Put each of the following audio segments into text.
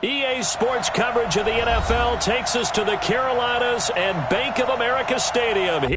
EA Sports coverage of the NFL takes us to the Carolinas and Bank of America Stadium.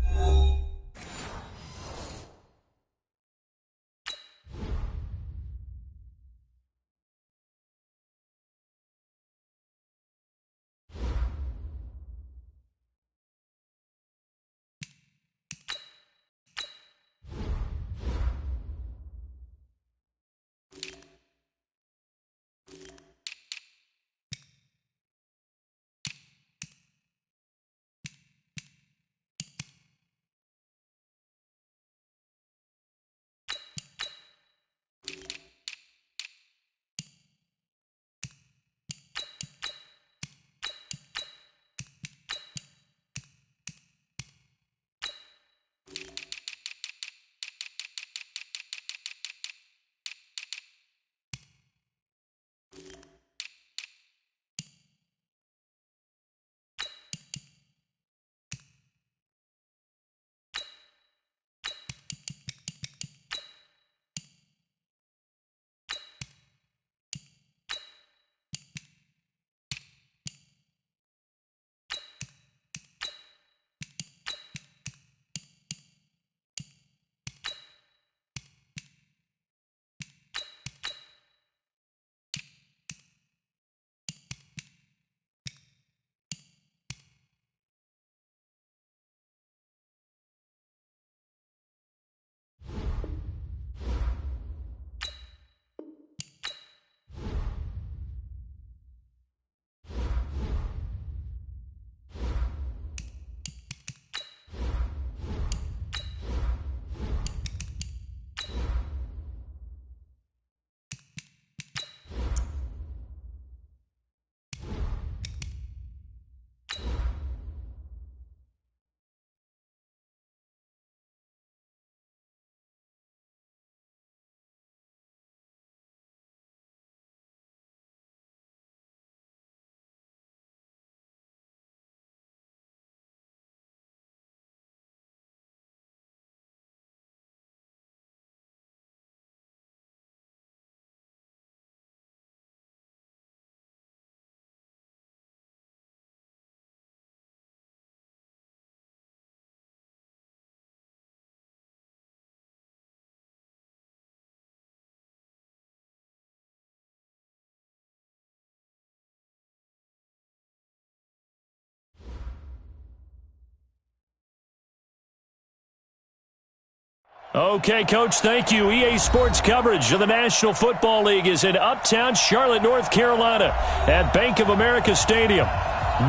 Okay, Coach, thank you. EA Sports coverage of the National Football League is in uptown Charlotte, North Carolina at Bank of America Stadium.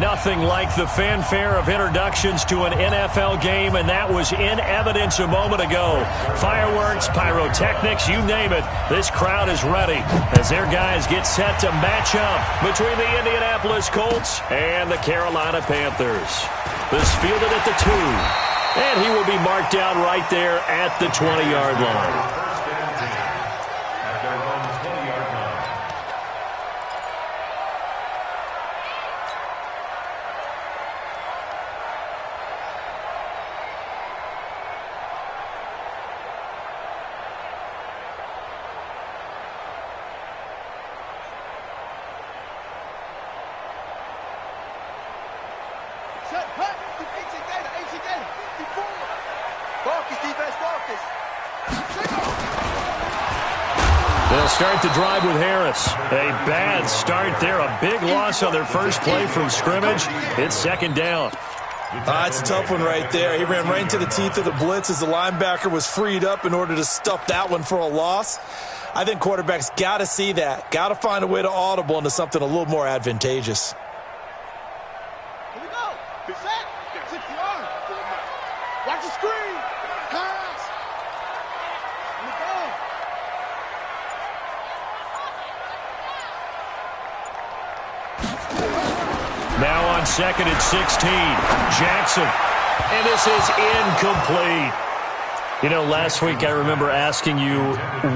Nothing like the fanfare of introductions to an NFL game, and that was in evidence a moment ago. Fireworks, pyrotechnics, you name it. This crowd is ready as their guys get set to match up between the Indianapolis Colts and the Carolina Panthers. This fielded at the 2. And he will be marked down right there at the 20-yard line. They'll start the drive with Harris. A bad start there. A big loss on their first play from scrimmage. It's second down. It's a tough one right there. He ran right into the teeth of the blitz as the linebacker was freed up in order to stuff that one for a loss. I think quarterbacks got to see that. Got to find a way to audible into something a little more advantageous. Here we go. Be set. 60-yard. Watch the screen. Pass. Here we go. Now on second and 16, Jackson. And this is incomplete. You know, last week I remember asking you,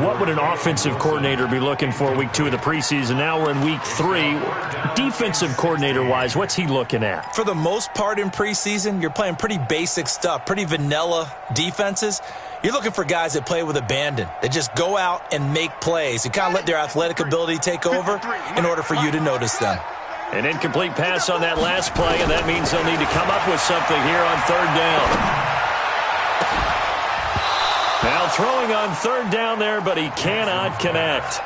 what would an offensive coordinator be looking for week 2 of the preseason? Now we're in week 3. Defensive coordinator-wise, what's he looking at? For the most part in preseason, you're playing pretty basic stuff, pretty vanilla defenses. You're looking for guys that play with abandon. They just go out and make plays. You kind of let their athletic ability take over in order for you to notice them. An incomplete pass on that last play, and that means they'll need to come up with something here on third down. Now throwing on third down there, but he cannot connect.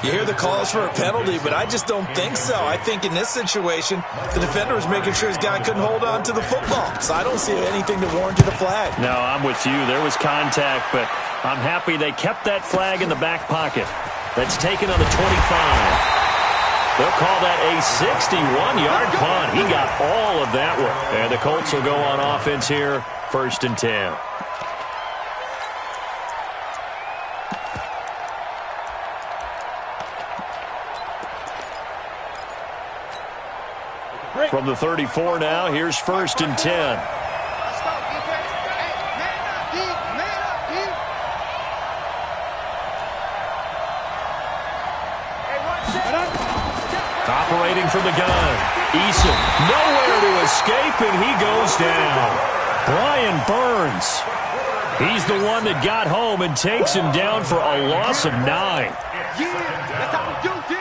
You hear the calls for a penalty, but I just don't think so. I think in this situation, the defender was making sure his guy couldn't hold on to the football. So I don't see anything that warranted a flag. No, I'm with you. There was contact, but I'm happy they kept that flag in the back pocket. That's taken on the 25. They'll call that a 61-yard punt. He got all of that one. And the Colts will go on offense here, 1st and 10. From the 34 now, here's 1st and 10. Operating from the gun. Eason, nowhere to escape, and he goes down. Brian Burns. He's the one that got home and takes him down for a loss of 9. Yeah, that's how we do, D.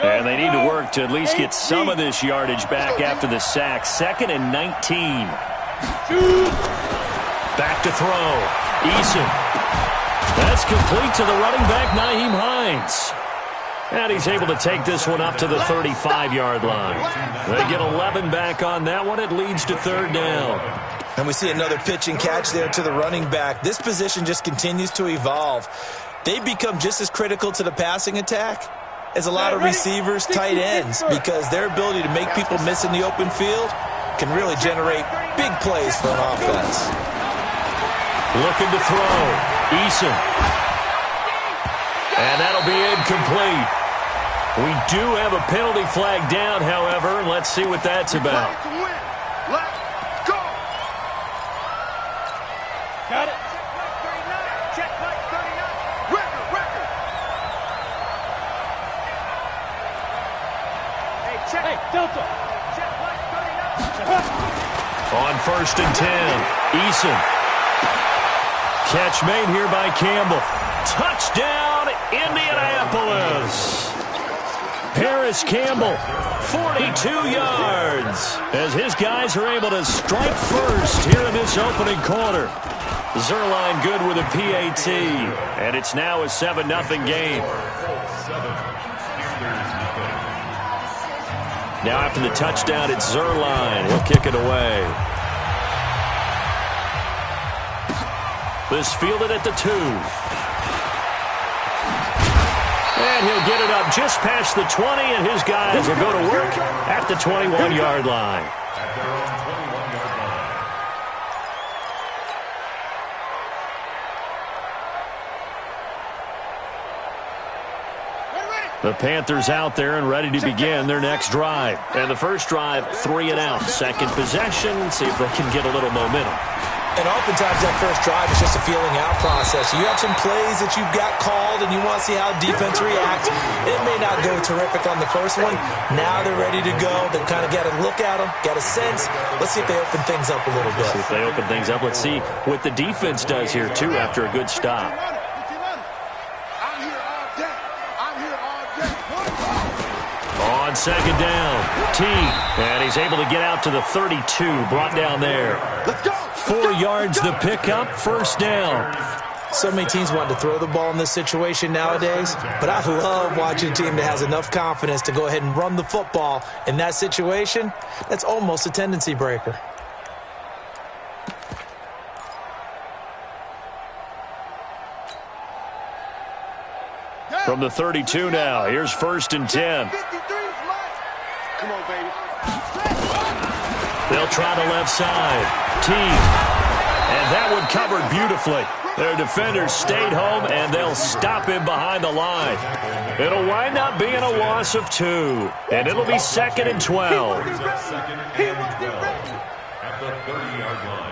And they need to work to at least get some of this yardage back after the sack. 2nd and 19. Back to throw. Eason. That's complete to the running back, Nyheim Hines. And he's able to take this one up to the 35-yard line. They get 11 back on that one. It leads to third down. And we see another pitch and catch there to the running back. This position just continues to evolve. They become just as critical to the passing attack as a lot of receivers, tight ends, because their ability to make people miss in the open field can really generate big plays for an offense. Looking to throw. Eason. And that'll be incomplete. We do have a penalty flag down, however, and let's see what that's about. Let's go. Got it. Check play 39. Record. Hey, Delta. Check play 39. On 1st and 10, Eason. Catch made here by Campbell. Touchdown, Indianapolis. Paris Campbell, 42 yards, as his guys are able to strike first here in this opening quarter. Zerline good with a PAT, and it's now a 7-0 game. Now after the touchdown, it's Zerline. He'll kick it away. This fielded at the 2. And he'll get it up just past the 20, and his guys will go to work at the 21-yard line. The Panthers out there and ready to begin their next drive. And the first drive, 3 and out. Second possession, see if they can get a little momentum. And oftentimes that first drive is just a feeling out process. You have some plays that you've got called and you want to see how defense reacts. It may not go terrific on the first one. Now they're ready to go. They've kind of got to look at them, got a sense. Let's see if they open things up a little bit. See if they open things up. Let's see what the defense does here, too, after a good stop. On second down, T, and he's able to get out to the 32, brought down there. Let's go. 4 yards the pickup, first down. So many teams want to throw the ball in this situation nowadays, but I love watching a team that has enough confidence to go ahead and run the football. In that situation, that's almost a tendency breaker. From the 32 now, here's 1st and 10. Come on, baby. They'll try the left side. T. And that one covered beautifully. Their defenders stayed home, and they'll stop him behind the line. It'll wind up being a loss of 2. And it'll be 2nd and 12. At the 30-yard line.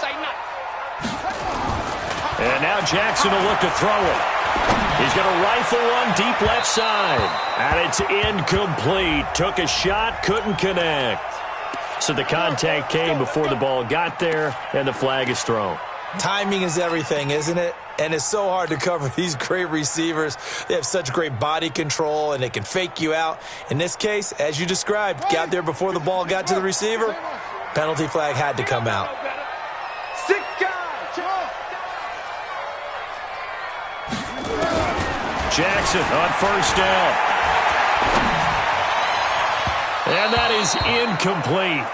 say nothing. And now Jackson will look to throw it. He's going to rifle one deep left side. And it's incomplete. Took a shot, couldn't connect. So the contact came before the ball got there, and the flag is thrown. Timing is everything, isn't it? And it's so hard to cover these great receivers. They have such great body control, and they can fake you out. In this case, as you described, got there before the ball got to the receiver. Penalty flag had to come out. 6 guys. Jackson on first down. And that is incomplete.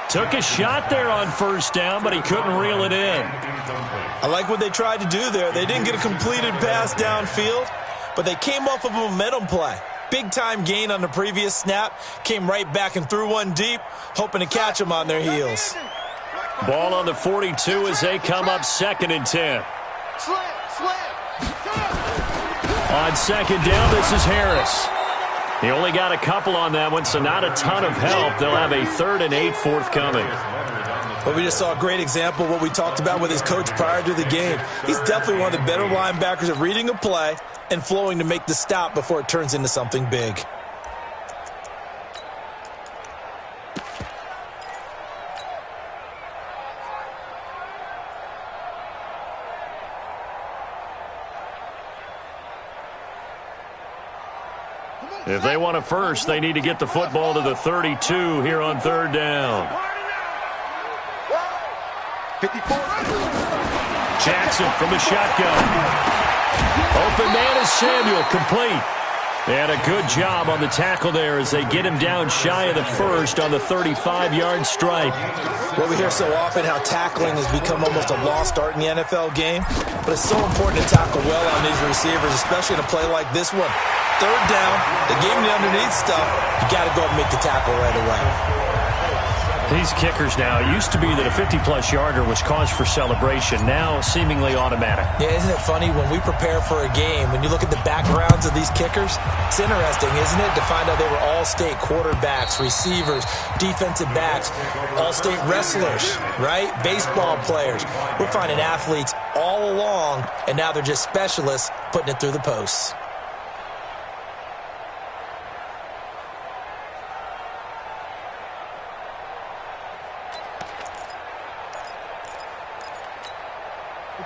Took a shot there on first down, but he couldn't reel it in. I like what they tried to do there. They didn't get a completed pass downfield, but they came off of a momentum play. Big-time gain on the previous snap. Came right back and threw one deep, hoping to catch them on their heels. Ball on the 42 as they come up 2nd and 10. On 2nd down, this is Harris. He only got a couple on that one, so not a ton of help. They'll have a 3rd and 8 forthcoming. Well, we just saw a great example of what we talked about with his coach prior to the game. He's definitely one of the better linebackers at reading a play and flowing to make the stop before it turns into something big. If they want a first, they need to get the football to the 32 here on 3rd down. 54. Jackson from the shotgun. Open man is Samuel, complete. And a good job on the tackle there as they get him down shy of the first on the 35-yard stripe. Well, we hear so often how tackling has become almost a lost art in the NFL game, but it's so important to tackle well on these receivers, especially in a play like this one. 3rd down, they gave him the underneath stuff. You got to go and make the tackle right away. These kickers now, it used to be that a 50-plus yarder was cause for celebration, now seemingly automatic. Yeah, isn't it funny when we prepare for a game, when you look at the backgrounds of these kickers, it's interesting, isn't it, to find out they were all-state quarterbacks, receivers, defensive backs, all-state wrestlers, right? Baseball players. We're finding athletes all along, and now they're just specialists putting it through the posts.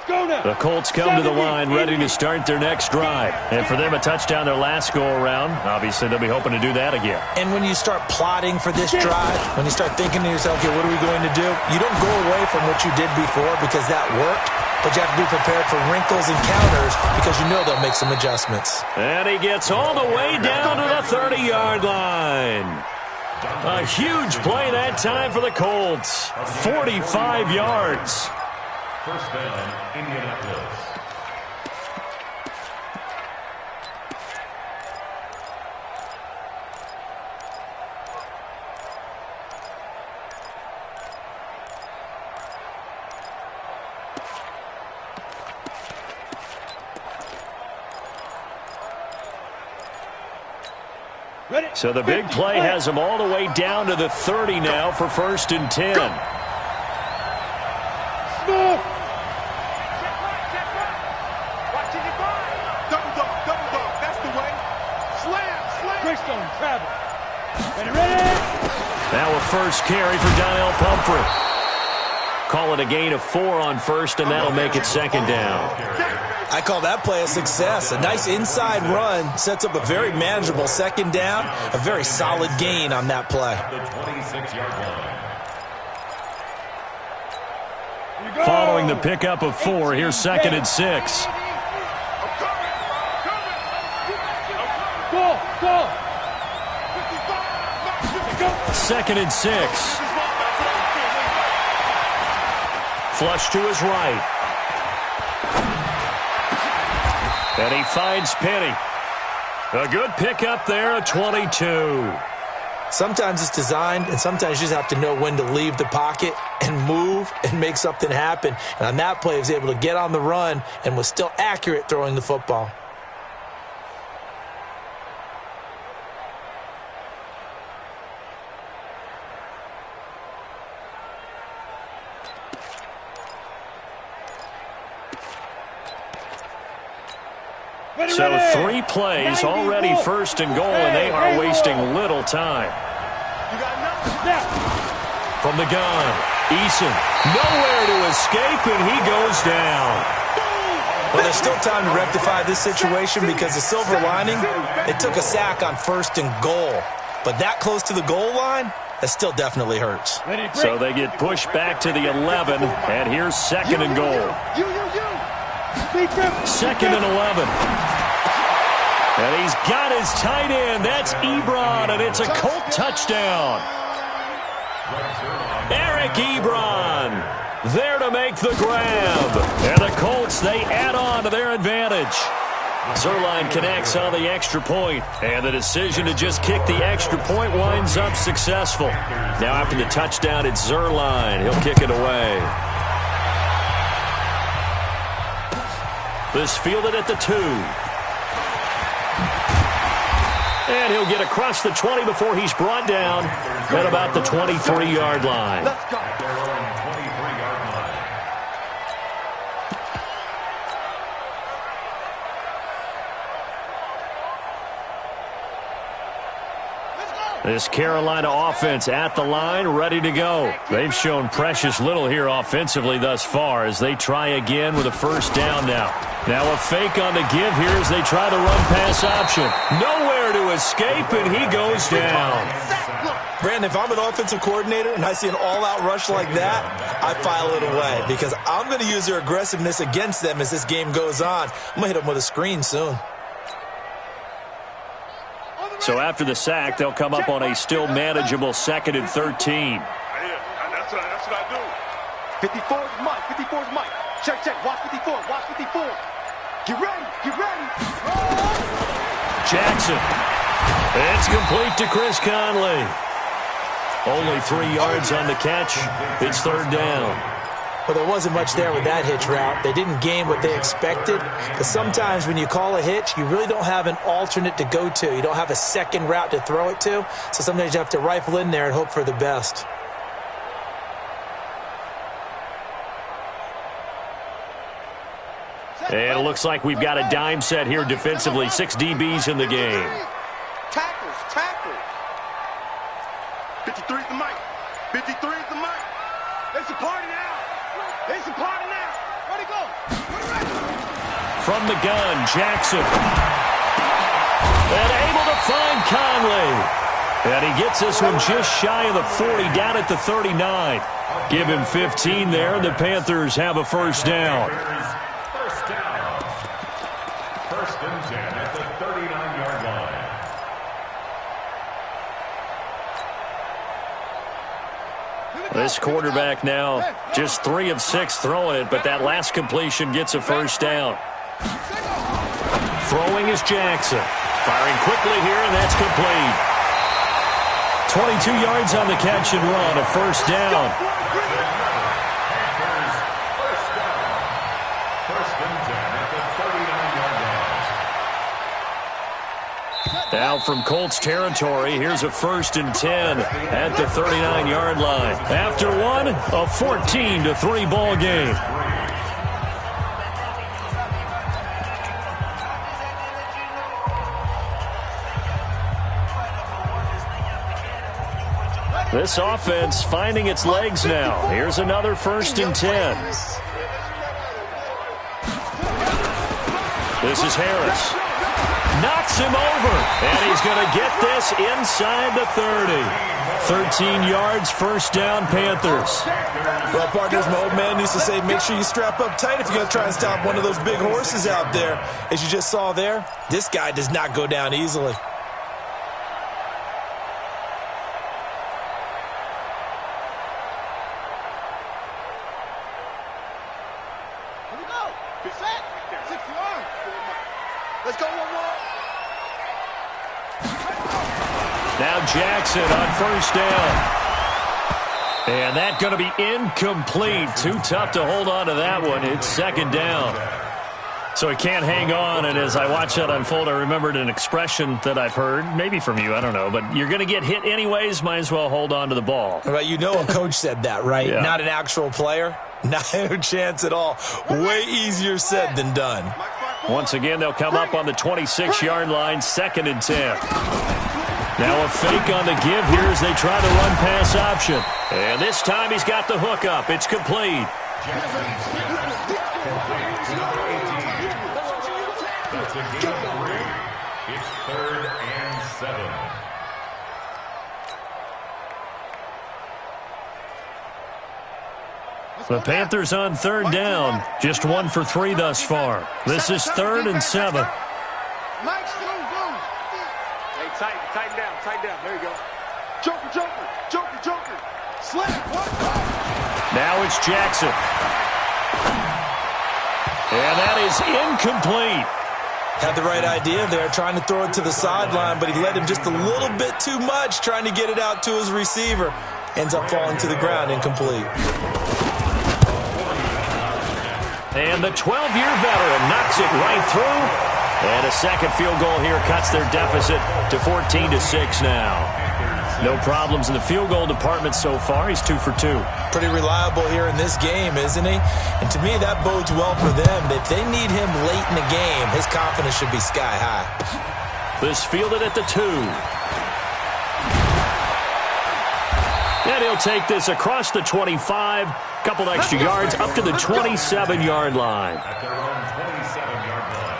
The Colts come to the line ready to start their next drive. And for them, a touchdown their last go-around. Obviously, they'll be hoping to do that again. And when you start plotting for this drive, when you start thinking to yourself, okay, what are we going to do? You don't go away from what you did before because that worked, but you have to be prepared for wrinkles and counters because you know they'll make some adjustments. And he gets all the way down to the 30-yard line. A huge play that time for the Colts. 45 yards. First down, Indianapolis. So the big play has them all the way down to the 30 now for 1st and 10. Now a first carry for Donnell Pumphrey. Call it a gain of 4 on first, and that'll make it 2nd down. I call that play a success. A nice inside run sets up a very manageable 2nd down. A very solid gain on that play. Following the pickup of 4, here's 2nd and 6. Go! 2nd and 6. Flush to his right. And he finds Penny. A good pickup there, a 22. Sometimes it's designed, and sometimes you just have to know when to leave the pocket and move and make something happen. And on that play, he was able to get on the run and was still accurate throwing the football. So 3 plays, already first and goal, and they are wasting little time. From the gun, Eason, nowhere to escape, and he goes down. Well, there's still time to rectify this situation because the silver lining, it took a sack on first and goal. But that close to the goal line, that still definitely hurts. So they get pushed back to the 11, and here's second and goal. Second and 11. And he's got his tight end. That's Ebron, and it's a Colt touchdown. Eric Ebron there to make the grab. And the Colts, they add on to their advantage. Zuerlein connects on the extra point, and the decision to just kick the extra point winds up successful. Now after the touchdown, it's Zuerlein. He'll kick it away. This fielded at the 2. And he'll get across the 20 before he's brought down at about the 23-yard line. Let's go. This Carolina offense at the line, ready to go. They've shown precious little here offensively thus far as they try again with a first down now. Now a fake on the give here as they try the run-pass option. Nowhere to escape, and he goes down. Brandon, if I'm an offensive coordinator and I see an all-out rush like that, I file it away because I'm going to use their aggressiveness against them as this game goes on. I'm going to hit them with a screen soon. So after the sack, they'll come up on a still manageable 2nd and 13. That's what I do. 54 is Mike. 54 is Mike. Check. Watch 54. Watch 54. Get ready. Jackson. It's complete to Chris Conley. Only 3 yards on the catch. It's third down. Well, there wasn't much there with that hitch route. They didn't gain what they expected. But sometimes when you call a hitch, you really don't have an alternate to go to. You don't have a second route to throw it to. So sometimes you have to rifle in there and hope for the best. And it looks like we've got a dime set here defensively. 6 DBs in the game. Tackles. 53 is the mic. 53 is the mic. It's a party now. Where'd he go? From the gun, Jackson. And able to find Conley. And he gets this one just shy of the 40, down at the 39. Give him 15 there, and the Panthers have a first down. First and 10 at the 39-yard line. This quarterback now just 3 of 6 throwing it, but that last completion gets a first down. Throwing is Jackson. Firing quickly here, and that's complete. 22 yards on the catch and run, a first down. Now from Colts territory, here's a 1st and 10 at the 39-yard line. After one, a 14-3 ball game. This offense finding its legs now. Here's another 1st and 10. This is Harris. Knocks him over, and he's going to get this inside the 30. 13 yards, first down, Panthers. Well, partners, my old man used to say, make sure you strap up tight if you're going to try and stop one of those big horses out there. As you just saw there, this guy does not go down easily. Here we go. Big sack. 6 yards. Let's go one more. Now Jackson on first down. And that's going to be incomplete. Too tough to hold on to that one. It's second down. So he can't hang on, and as I watch that unfold, I remembered an expression that I've heard, maybe from you, I don't know, but you're going to get hit anyways, might as well hold on to the ball. Right, you know a coach said that, right? Yeah. Not an actual player. No chance at all. Way easier said than done. Once again, they'll come up on the 26-yard line, 2nd and 10. Now a fake on the give here as they try to run pass option. And this time he's got the hook up. It's complete. That's a gain of 3. It's 3rd and 7. The Panthers on 3rd down. Just 1 for 3 thus far. This is 3rd and 7. Tighten down. There you go. Joker. Slam. Now it's Jackson. And that is incomplete. Had the right idea there, trying to throw it to the sideline, but he led him just a little bit too much, trying to get it out to his receiver. Ends up falling to the ground, incomplete. And the 12-year veteran knocks it right through. And a second field goal here cuts their deficit to 14-6 now. No problems in the field goal department so far. He's 2 for 2. Pretty reliable here in this game, isn't he? And to me, that bodes well for them. If they need him late in the game, his confidence should be sky high. This fielded at the 2. And he'll take this across the 25. Couple extra yards up to the 27-yard line. At their own 27-yard line.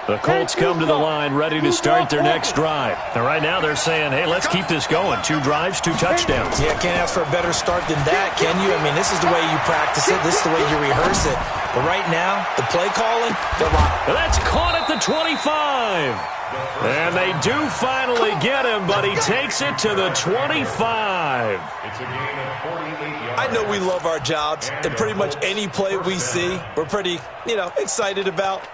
The Colts come to the line ready to start their next drive. And right now they're saying, hey, let's keep this going. 2 drives, 2 touchdowns. Yeah, can't ask for a better start than that, can you? I mean, this is the way you practice it. This is the way you rehearse it. But right now, the play calling, they're locked. That's caught at the 25. And they do finally get him, but he takes it to the 25. It's a gain of 48 yards. I know we love our jobs, and pretty much any play we see, we're pretty, excited about.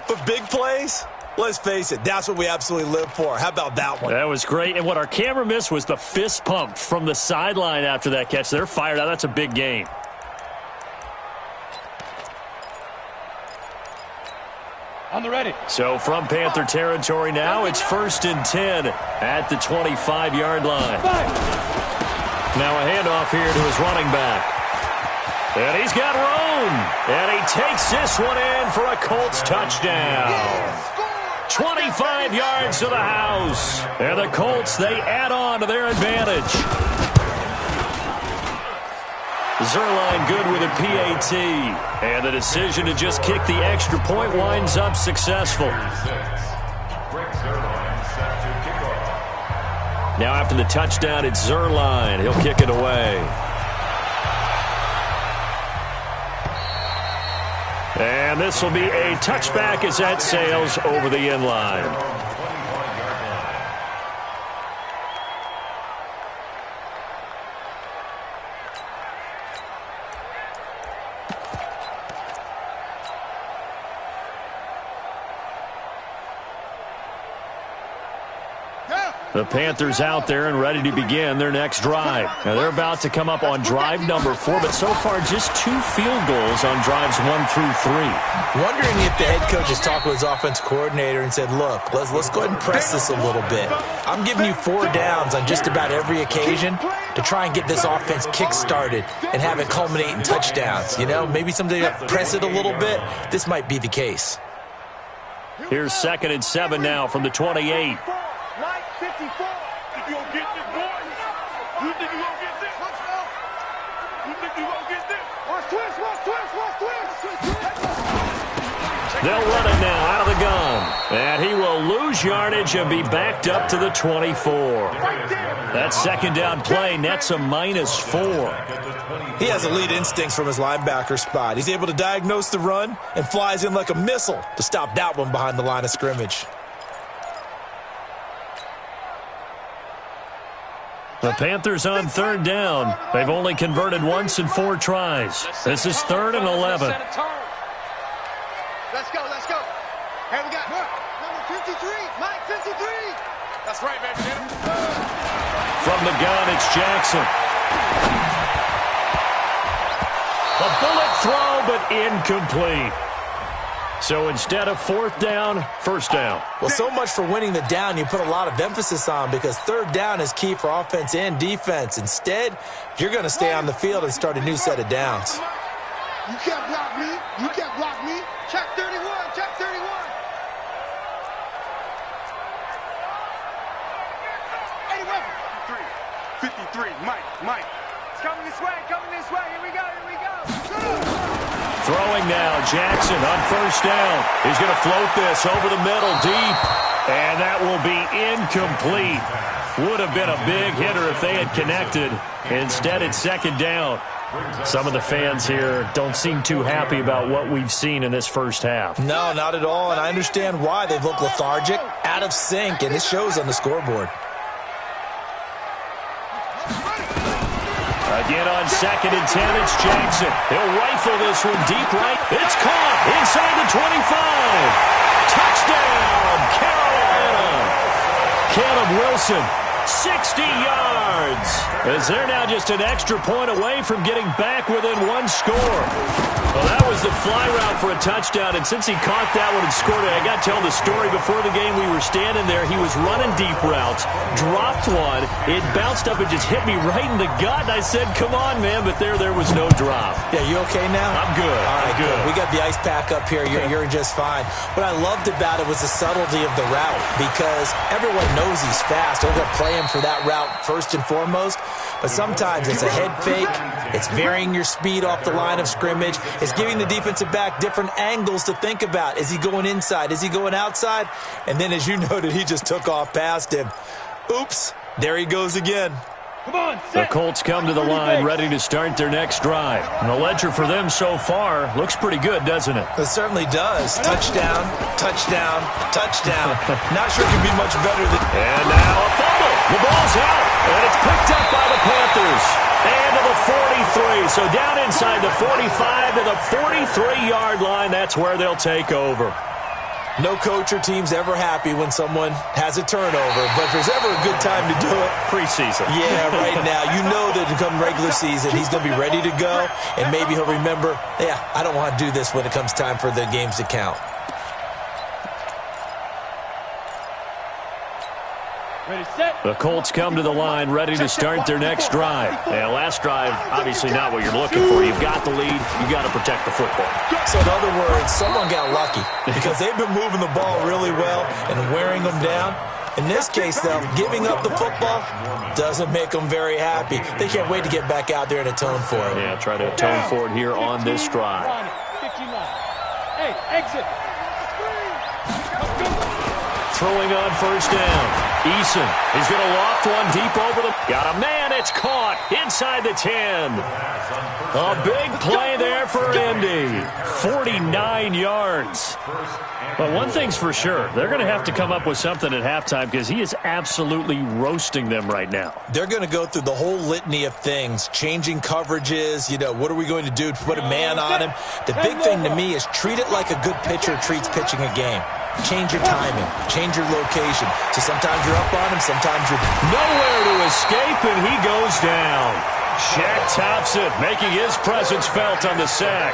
But big plays, let's face it, that's what we absolutely live for. How about that one? That was great. And what our camera missed was the fist pump from the sideline after that catch. They're fired out. That's a big game. On the ready. So from Panther territory now, it's 1st and 10 at the 25-yard line. Now a handoff here to his running back. And he's got room. And he takes this one in for a Colts touchdown. 25 yards to the house. And the Colts, they add on to their advantage. Zerline good with a PAT. And the decision to just kick the extra point winds up successful. Now after the touchdown, it's Zerline. He'll kick it away. And this will be a touchback as that sails over the end line. The Panthers out there and ready to begin their next drive. Now they're about to come up on drive number 4, but so far just 2 field goals on drives 1 through 3. Wondering if the head coach has talked with his offense coordinator and said, look, let's go ahead and press this a little bit. I'm giving you 4 downs on just about every occasion to try and get this offense kick-started and have it culminate in touchdowns. Maybe someday press it a little bit. This might be the case. Here's 2nd and 7 now from the 28. 54. Think you gonna get this, boy? You think you gonna get this? You think you gonna get this? Watch twist. They'll run it now out of the gun. And he will lose yardage and be backed up to the 24. That 2nd down play nets a -4. He has elite instincts from his linebacker spot. He's able to diagnose the run and flies in like a missile to stop that one behind the line of scrimmage. The Panthers on 3rd down. They've only converted once in 4 tries. This is 3rd and 11. Let's go. Hey, we got number 53, Mike 53. That's right, man. From the gun, it's Jackson. A bullet throw, but incomplete. So instead of fourth down, first down. Well, so much for winning the down you put a lot of emphasis on, because third down is key for offense and defense. Instead, you're going to stay on the field and start a new set of downs. You can't block me. You can't block me. Check 31. Check 31. 53. Mike. It's coming this way. Here we go. Throwing now, Jackson on first down. He's going to float this over the middle deep, and that will be incomplete. Would have been a big hitter if they had connected. Instead, it's second down. Some of the fans here don't seem too happy about what we've seen in this first half. No, not at all, and I understand why. They've looked lethargic, out of sync, and it shows on the scoreboard. Again on 2nd and 10, it's Jackson. He'll rifle this one deep right. It's caught inside the 25. Touchdown, Carolina. Caleb Wilson, 60 yards. As they're now just an extra point away from getting back within one score. Well, that was the fly route for a touchdown, and since he caught that one and scored it, I got to tell the story. Before the game, we were standing there. He was running deep routes, dropped one. It bounced up and just hit me right in the gut, and I said, come on, man, but there was no drop. Yeah, you okay now? I'm good. All right, good. We got the ice pack up here. You're just fine. What I loved about it was the subtlety of the route, because everyone knows he's fast. They're going to play him for that route first and foremost, but sometimes it's a head fake. It's varying your speed off the line of scrimmage. It's giving the defensive back different angles to think about. Is he going inside? Is he going outside? And then, as you noted, he just took off past him. Oops, there he goes again. Come on, the Colts come to the line ready to start their next drive. And the ledger for them so far looks pretty good, doesn't it? It certainly does. Touchdown, touchdown, touchdown. Not sure it can be much better than... And now a fumble. The ball's out, and it's picked up by the Panthers. And to the 43. So down inside the 45 to the 43-yard line. That's where they'll take over. No coach or team's ever happy when someone has a turnover, but if there's ever a good time to do it, preseason. Yeah, right now. You know that come regular season, he's going to be ready to go, and maybe he'll remember, yeah, I don't want to do this when it comes time for the games to count. Ready, set. The Colts come to the line ready to start their next drive. And last drive, obviously not what you're looking for. You've got the lead. You've got to protect the football. So in other words, someone got lucky because they've been moving the ball really well and wearing them down. In this case, though, giving up the football doesn't make them very happy. They can't wait to get back out there and atone for it. Yeah, try to atone for it here on this drive. 59. Hey, exit. Throwing on first down. Eason is going to loft one deep over the... Got a man. It's caught inside the 10. A big play there for Indy. 49 yards. But one thing's for sure. They're going to have to come up with something at halftime because he is absolutely roasting them right now. They're going to go through the whole litany of things, changing coverages, what are we going to do to put a man on him? The big thing to me is treat it like a good pitcher treats pitching a game. Change your timing, change your location. So sometimes you're up on him, sometimes you're nowhere to escape, and he goes down. Shaq Thompson making his presence felt on the sack.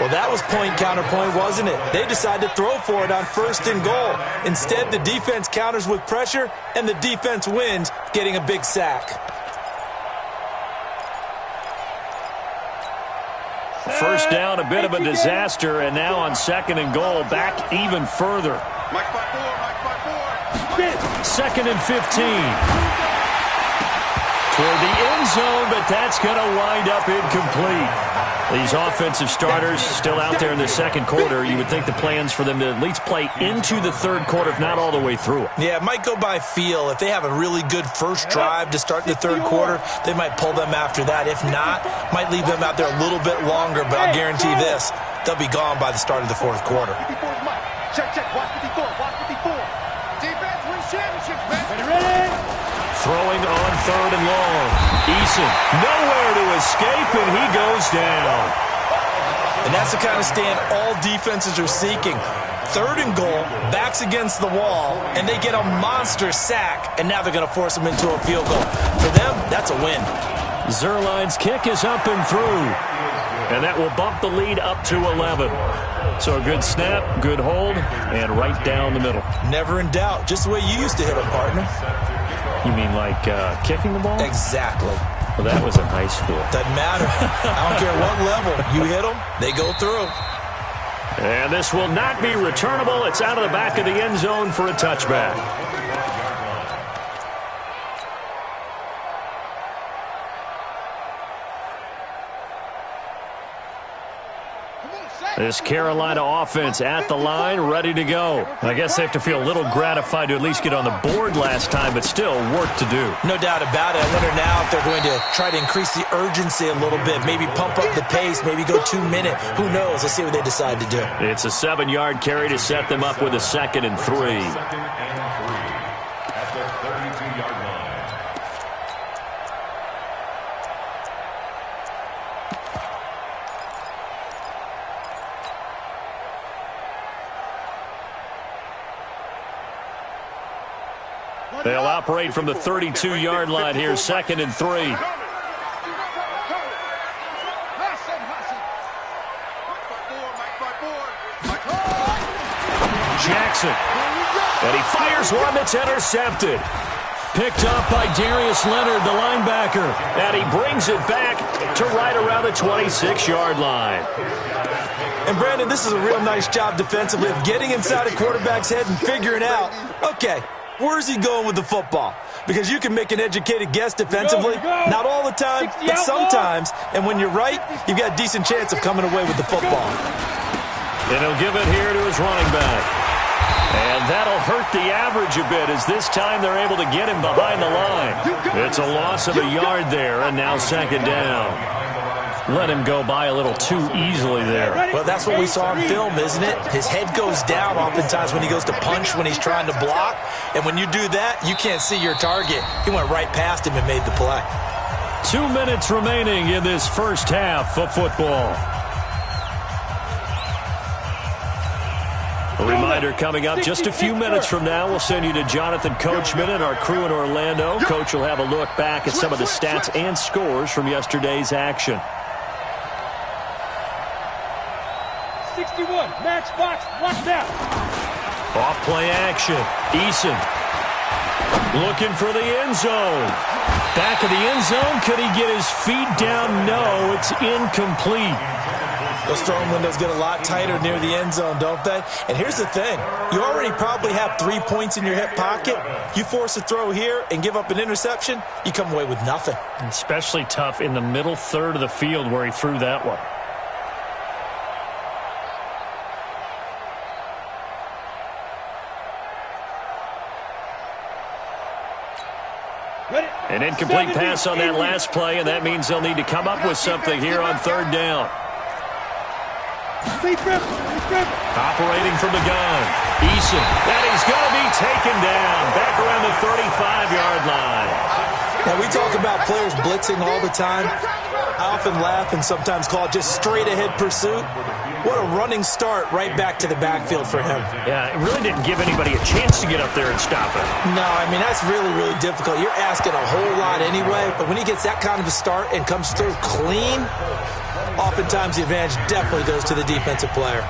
Well, that was point counterpoint, wasn't it? They decided to throw for it on first and goal. Instead, the defense counters with pressure, and the defense wins, getting a big sack. First down, a bit of a disaster, and now on second and goal, back even further. Mike by 4. Second and 15. Toward the end zone, but that's going to wind up incomplete. These offensive starters still out there in the second quarter. You would think the plans for them to at least play into the third quarter, if not all the way through it. Yeah, it might go by feel. If they have a really good first drive to start the third quarter, they might pull them after that. If not, might leave them out there a little bit longer, but I'll guarantee this, they'll be gone by the start of the fourth quarter. Check. Watch 54. Defense wins championships, man. Ready? Throwing on third and long. Eason nowhere to escape, and he goes down. And that's the kind of stand all defenses are seeking. Third and goal, backs against the wall, and they get a monster sack, and now they're going to force them into a field goal. For them, that's a win. Zerline's kick is up and through, and that will bump the lead up to 11. So a good snap, good hold, and right down the middle. Never in doubt. Just the way you used to hit them, partner. You mean like kicking the ball? Exactly. Well, that was in high school. Doesn't matter. I don't care what level. You hit them, they go through. And this will not be returnable. It's out of the back of the end zone for a touchback. This Carolina offense at the line, ready to go. I guess they have to feel a little gratified to at least get on the board last time, but still work to do. No doubt about it. I wonder now if they're going to try to increase the urgency a little bit, maybe pump up the pace, maybe go 2 minute. Who knows? Let's see what they decide to do. It's a 7-yard carry to set them up with a 2nd and 3. At the 32-yard line. They'll operate from the 32-yard line here, 2nd and 3. Jackson. And he fires one that's intercepted. Picked up by Darius Leonard, the linebacker. And he brings it back to right around the 26-yard line. And, Brandon, this is a real nice job defensively of getting inside a quarterback's head and figuring out, okay, where's he going with the football? Because you can make an educated guess defensively. Not all the time, but sometimes. And when you're right, you've got a decent chance of coming away with the football. And he'll give it here to his running back. And that'll hurt the average a bit as this time they're able to get him behind the line. It's a loss of a yard there, and now 2nd down. Let him go by a little too easily there. Well, that's what we saw on film, isn't it? His head goes down oftentimes when he goes to punch, when he's trying to block. And when you do that, you can't see your target. He went right past him and made the play. 2 minutes remaining in this first half of football. A reminder coming up just a few minutes from now. We'll send you to Jonathan Coachman and our crew in Orlando. Coach will have a look back at some of the stats and scores from yesterday's action. 61, matchbox, locked out. Off play action. Eason looking for the end zone. Back of the end zone. Could he get his feet down? No, it's incomplete. Those throwing windows get a lot tighter near the end zone, don't they? And here's the thing. You already probably have 3 points in your hip pocket. You force a throw here and give up an interception, you come away with nothing. Especially tough in the middle third of the field where he threw that one. An incomplete pass on that last play, and that means they'll need to come up with something here on 3rd down. Operating from the gun. Eason. And he's going to be taken down. Back around the 35-yard line. Now, we talk about players blitzing all the time. I often laugh and sometimes call it just straight-ahead pursuit. What a running start right back to the backfield for him. Yeah, it really didn't give anybody a chance to get up there and stop it. No, I mean, that's really, really difficult. You're asking a whole lot anyway, but when he gets that kind of a start and comes through clean, oftentimes the advantage definitely goes to the defensive player.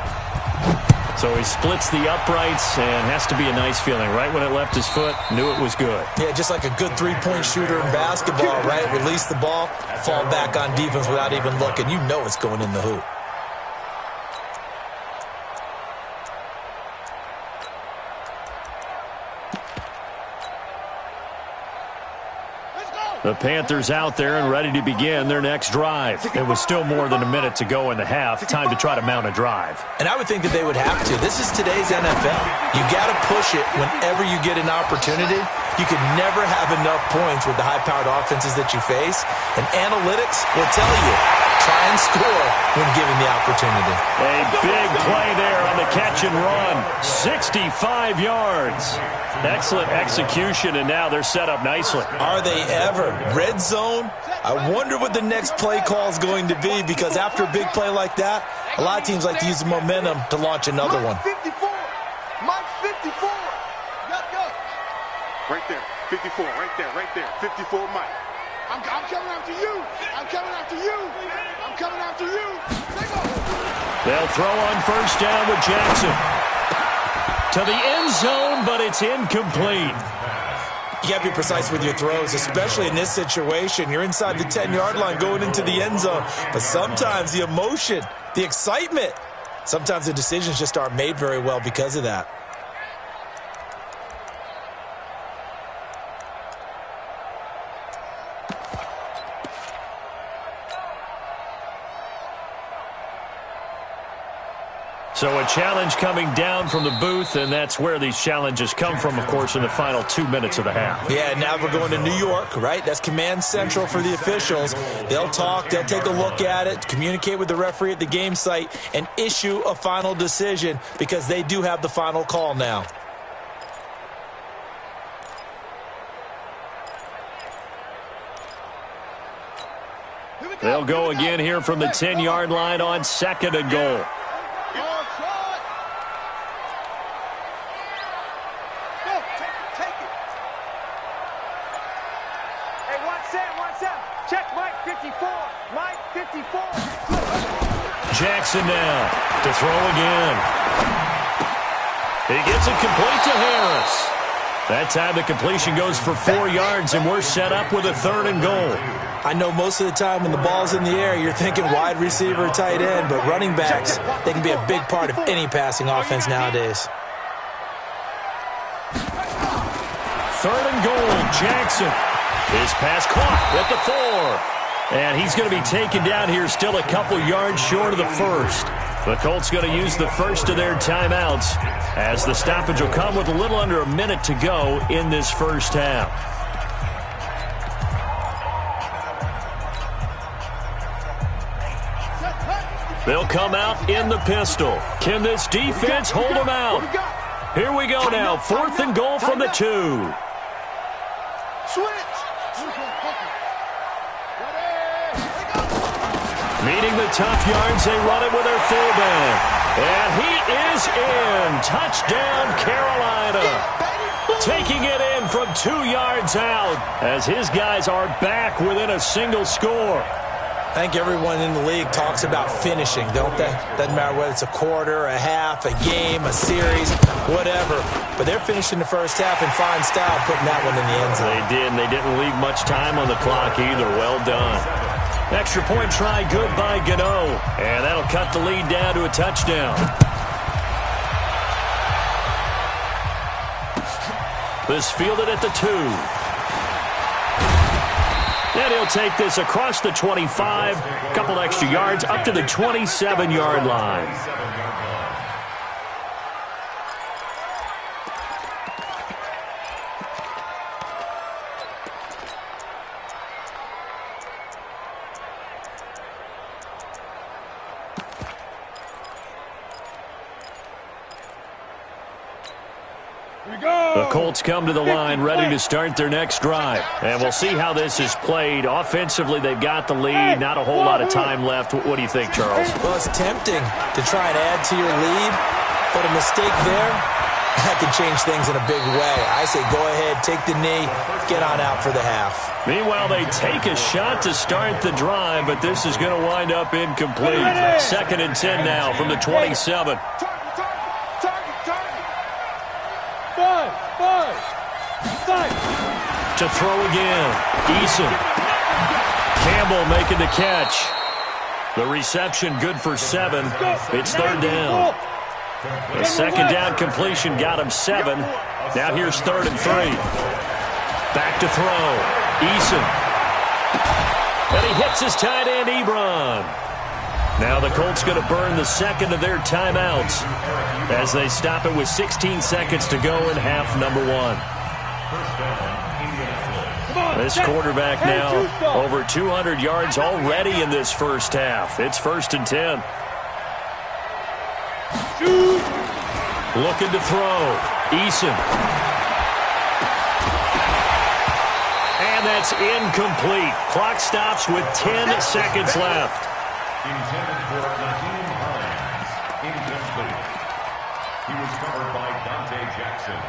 So he splits the uprights and has to be a nice feeling. Right when it left his foot, knew it was good. Yeah, just like a good three-point shooter in basketball, right? Release the ball, fall back on defense without even looking. You know it's going in the hoop. The Panthers out there and ready to begin their next drive. It was still more than a minute to go in the half. Time to try to mount a drive. And I would think that they would have to. This is today's NFL. You got to push it whenever you get an opportunity. You can never have enough points with the high-powered offenses that you face. And analytics will tell you, try and score when given the opportunity. A big play there on the catch and run. 65 yards. Excellent execution, and now they're set up nicely. Are they ever? Red zone? I wonder what the next play call is going to be, because after a big play like that, a lot of teams like to use the momentum to launch another one. 54. Mike 54. Go. Right there. 54. Right there. 54, Mike. I'm coming after you. I'm coming after you. I'm coming after you. They'll throw on first down with Jackson. To the end zone, but it's incomplete. You got to be precise with your throws, especially in this situation. You're inside the 10-yard line going into the end zone. But sometimes the emotion, the excitement, sometimes the decisions just aren't made very well because of that. So a challenge coming down from the booth, and that's where these challenges come from, of course, in the final 2 minutes of the half. Yeah, now we're going to New York, right? That's command central for the officials. They'll talk, they'll take a look at it, communicate with the referee at the game site, and issue a final decision because they do have the final call now. They'll go again here from the 10-yard line on second and goal. Jackson now to throw again. He gets it complete to Harris. That time the completion goes for 4 yards, and we're set up with a third and goal. I know most of the time when the ball's in the air, you're thinking wide receiver, tight end, but running backs, they can be a big part of any passing offense nowadays. Third and goal, Jackson. His pass caught at the 4. And he's going to be taken down here still a couple yards short of the first. The Colts going to use the first of their timeouts as the stoppage will come with a little under a minute to go in this first half. They'll come out in the pistol. Can this defense hold them out? Here we go now. Fourth and goal from the 2. Meeting the tough yards, they run it with their fullback. And he is in. Touchdown, Carolina. Taking it in from 2 yards out as his guys are back within a single score. I think everyone in the league talks about finishing, don't they? Doesn't matter whether it's a quarter, a half, a game, a series, whatever. But they're finishing the first half in fine style, putting that one in the end zone. They did, and they didn't leave much time on the clock either. Well done. Extra point try good by Gano. And that'll cut the lead down to a touchdown. This fielded at the 2. And he'll take this across the 25. A couple extra yards up to the 27-yard line. The Colts come to the line ready to start their next drive. And we'll see how this is played. Offensively, they've got the lead. Not a whole lot of time left. What do you think, Charles? Well, it's tempting to try and add to your lead, but a mistake there, that could change things in a big way. I say go ahead, take the knee, get on out for the half. Meanwhile, they take a shot to start the drive, but this is going to wind up incomplete. Second and 10 now from the 27. To throw again. Eason. Campbell making the catch. The reception good for 7. It's third down. The second down completion got him 7. Now here's third and 3. Back to throw. Eason. And he hits his tight end, Ebron. Now the Colts going to burn the second of their timeouts as they stop it with 16 seconds to go in half number 1. This quarterback now over 200 yards already in this first half. It's first and 10. Looking to throw. Eason. And that's incomplete. Clock stops with 10 seconds left. Intended for Naheem Hines. Incomplete. He was covered by Dante Jackson.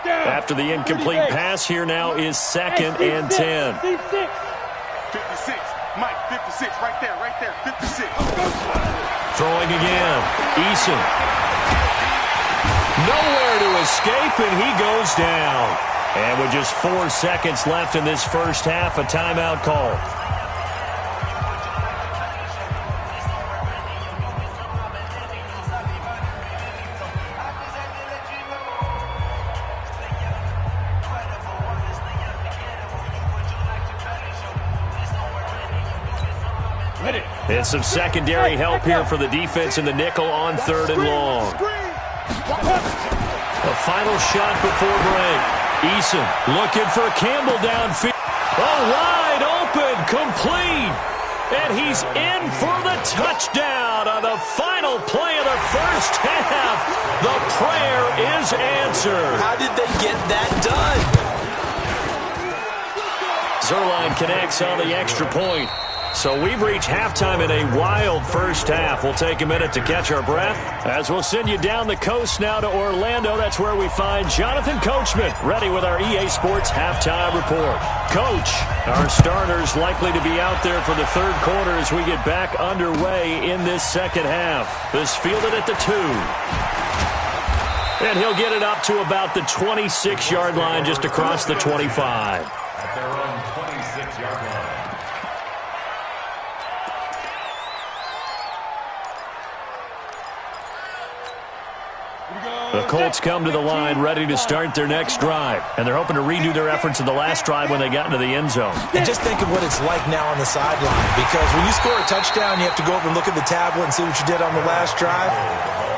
After the incomplete pass, here now is 2nd and 10. 56. Mike, 56. Right there. 56. Throwing again. Eason. Nowhere to escape, and he goes down. And with just 4 seconds left in this first half, a timeout call. And some secondary help here for the defense in the nickel on 3rd and long. A final shot before break. Eason looking for Campbell downfield. Oh, wide open, complete. And he's in for the touchdown on the final play of the first half. The prayer is answered. How did they get that done? Zerline connects on the extra point. So we've reached halftime in a wild first half. We'll take a minute to catch our breath as we'll send you down the coast now to Orlando. That's where we find Jonathan Coachman ready with our EA Sports halftime report. Coach, our starters likely to be out there for the 3rd quarter as we get back underway in this second half. This fielded at the 2. And he'll get it up to about the 26-yard line just across the 25. At their own 26-yard line. The Colts come to the line ready to start their next drive, and they're hoping to redo their efforts in the last drive when they got into the end zone. And just think of what it's like now on the sideline, because when you score a touchdown, you have to go over and look at the tablet and see what you did on the last drive.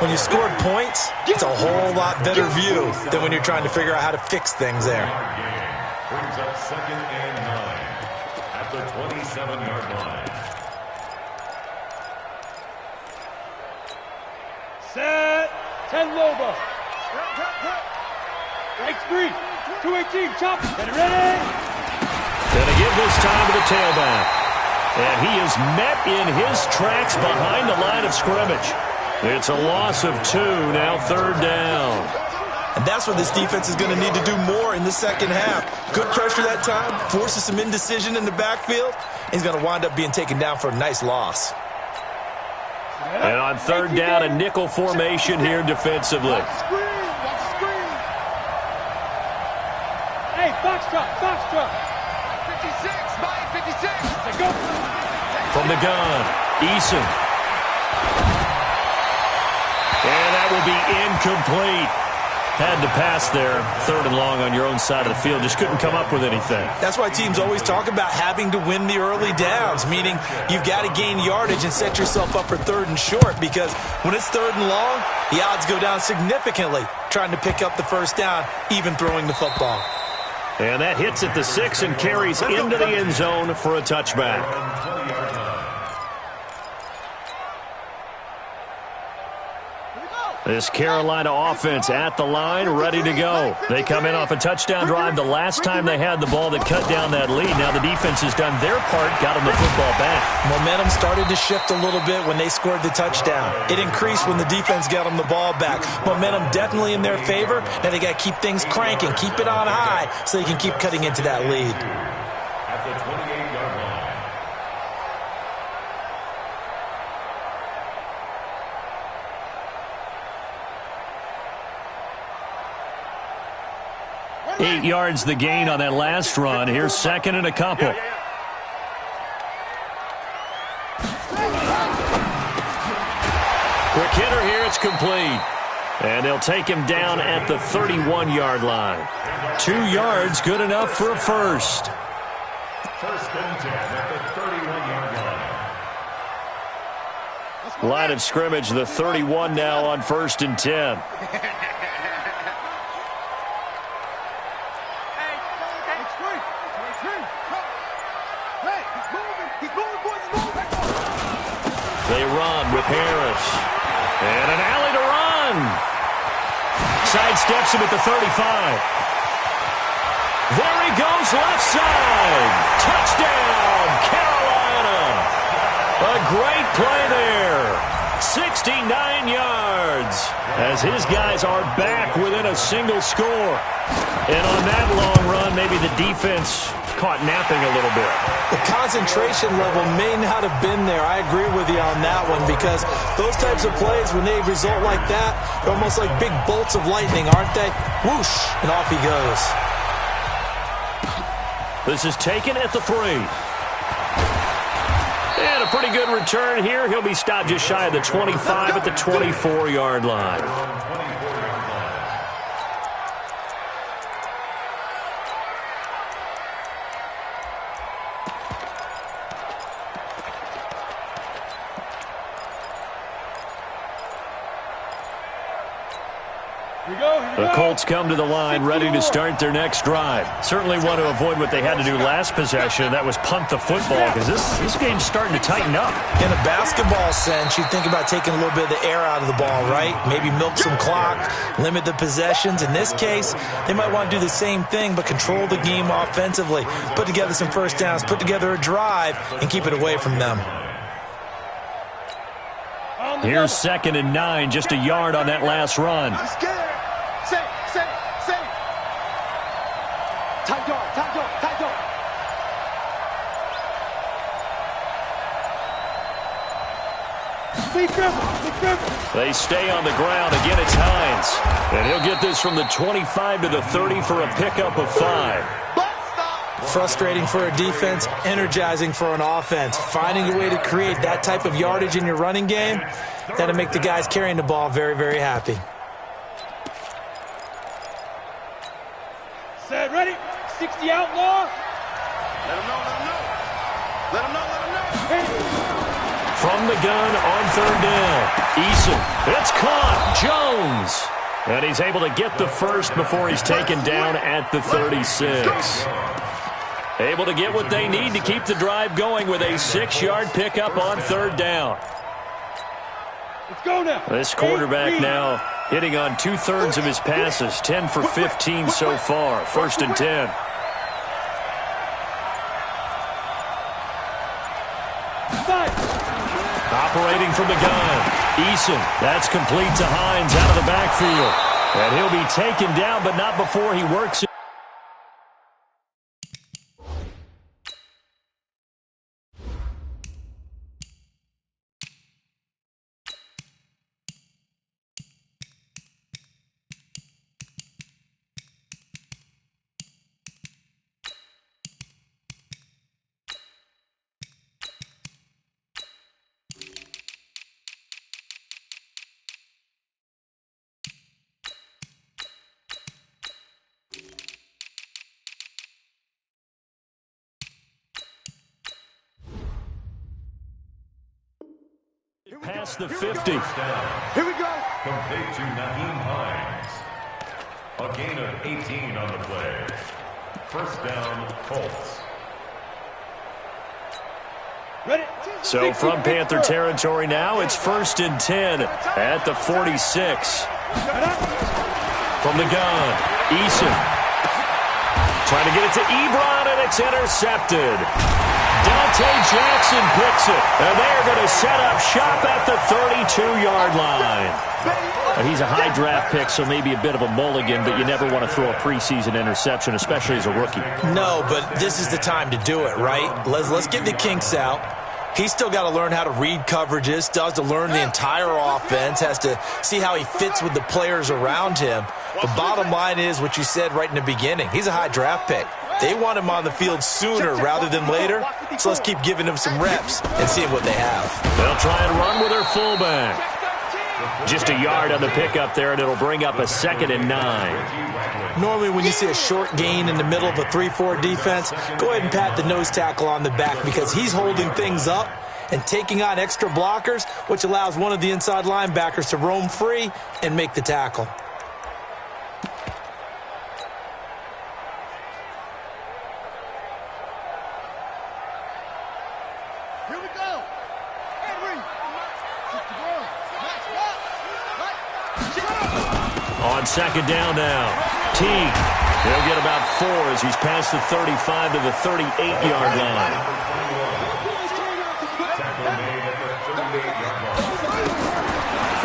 When you scored points, it's a whole lot better view than when you're trying to figure out how to fix things there. Brings up 2nd and 9 at the 27-yard line. Set. 10 Lobo. Right 3. 218. Chop. Get it ready. Gonna give this time to the tailback. And he is met in his tracks behind the line of scrimmage. It's a loss of 2, now 3rd down. And that's what this defense is going to need to do more in the second half. Good pressure that time, forces some indecision in the backfield. He's going to wind up being taken down for a nice loss. And on 3rd down, a nickel formation here defensively. Watch screen. Hey, box truck. 56, Mike, 56. Let's go. From the gun, Eason. And that will be incomplete. Had to pass there, 3rd and long on your own side of the field. Just couldn't come up with anything. That's why teams always talk about having to win the early downs, meaning you've got to gain yardage and set yourself up for 3rd and short, because when it's 3rd and long, the odds go down significantly trying to pick up the first down, even throwing the football. And that hits at the 6 and carries into the end zone for a touchback. This Carolina offense at the line, ready to go. They come in off a touchdown drive the last time they had the ball that cut down that lead. Now the defense has done their part, got them the football back. Momentum started to shift a little bit when they scored the touchdown. It increased when the defense got them the ball back. Momentum definitely in their favor. Now they got to keep things cranking, keep it on high so they can keep cutting into that lead. At the 28-yard line. Eight yards the gain on that last run. Here's 2nd and a couple. Quick hitter here. It's complete. And they'll take him down at the 31-yard line. 2 yards, good enough for a first. 1st and 10 at the 31-yard line. Line of scrimmage, the 31 now on 1st and 10. They run with Harris. And an alley to run. Sidesteps him at the 35. There he goes, left side. Touchdown, Carolina. A great play there. 69 yards as his guys are back within a single score. And on that long run, maybe the defense caught napping a little bit. The concentration level may not have been there. I agree with you on that one, because those types of plays, when they result like that, they're almost like big bolts of lightning, aren't they? Whoosh, and off he goes. This is taken at the 3. And a pretty good return here. He'll be stopped just shy of the 25 at the 24-yard line. The Colts come to the line ready to start their next drive. Certainly want to avoid what they had to do last possession. That was punt the football, because this game's starting to tighten up. In a basketball sense, you think about taking a little bit of the air out of the ball, right? Maybe milk some clock, limit the possessions. In this case, they might want to do the same thing, but control the game offensively. Put together some first downs, put together a drive, and keep it away from them. Here's 2nd and 9, just a yard on that last run. They stay on the ground. Again, it's Hines. And he'll get this from the 25 to the 30 for a pickup of 5. Frustrating for a defense, energizing for an offense. Finding a way to create that type of yardage in your running game, that'll make the guys carrying the ball very, very happy. Set, ready? 60 outlaw. Let him know, let him know. Let him know, let him know. From the gun on 3rd down. Eason. It's caught. Jones. And he's able to get the first before he's taken down at the 36. Able to get what they need to keep the drive going with a 6-yard pickup on 3rd down. Let's go now. This quarterback now hitting on 2/3 of his passes. 10 for 15 so far. 1st and 10. Operating from the gun. Eason. That's complete to Hines out of the backfield. And he'll be taken down, but not before he works it. Past the 50. Here we go. Complete to Nyheim Hines. A gain of 18 on the play. 1st down, Colts. Ready? So from Panther territory now, it's 1st and 10 at the 46. From the gun, Eason. Trying to get it to Ebron, and it's intercepted. Dante Jackson picks it, and they're going to set up shop at the 32-yard line. He's a high draft pick, so maybe a bit of a mulligan, but you never want to throw a preseason interception, especially as a rookie. No, but this is the time to do it, right? Let's get the kinks out. He's still got to learn how to read coverages, still has to learn the entire offense, has to see how he fits with the players around him. The bottom line is what you said right in the beginning. He's a high draft pick. They want him on the field sooner rather than later, so let's keep giving him some reps and seeing what they have. They'll try and run with their fullback. Just a yard on the pickup there, and it'll bring up a 2nd and 9. Normally when you see a short gain in the middle of a 3-4 defense, go ahead and pat the nose tackle on the back, because he's holding things up and taking on extra blockers, which allows one of the inside linebackers to roam free and make the tackle. On 2nd down now, Teague. He'll get about 4 as he's past the 35 to the 38-yard line.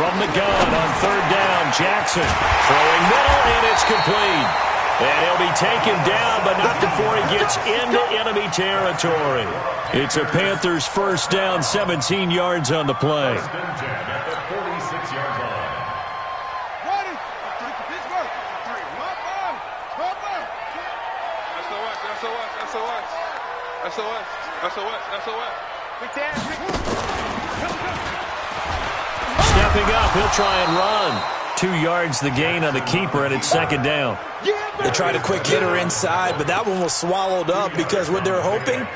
from the gun on third down. Jackson throwing middle, and it's complete. And he'll be taken down, but not before he gets into enemy territory. It's a Panthers first down, 17 yards on the play. First and 10 at the 46-yard line. Stepping up, he'll try and run. 2 yards the gain on the keeper, and it's second down. They tried a quick hitter inside, but that one was swallowed up because what they're hoping,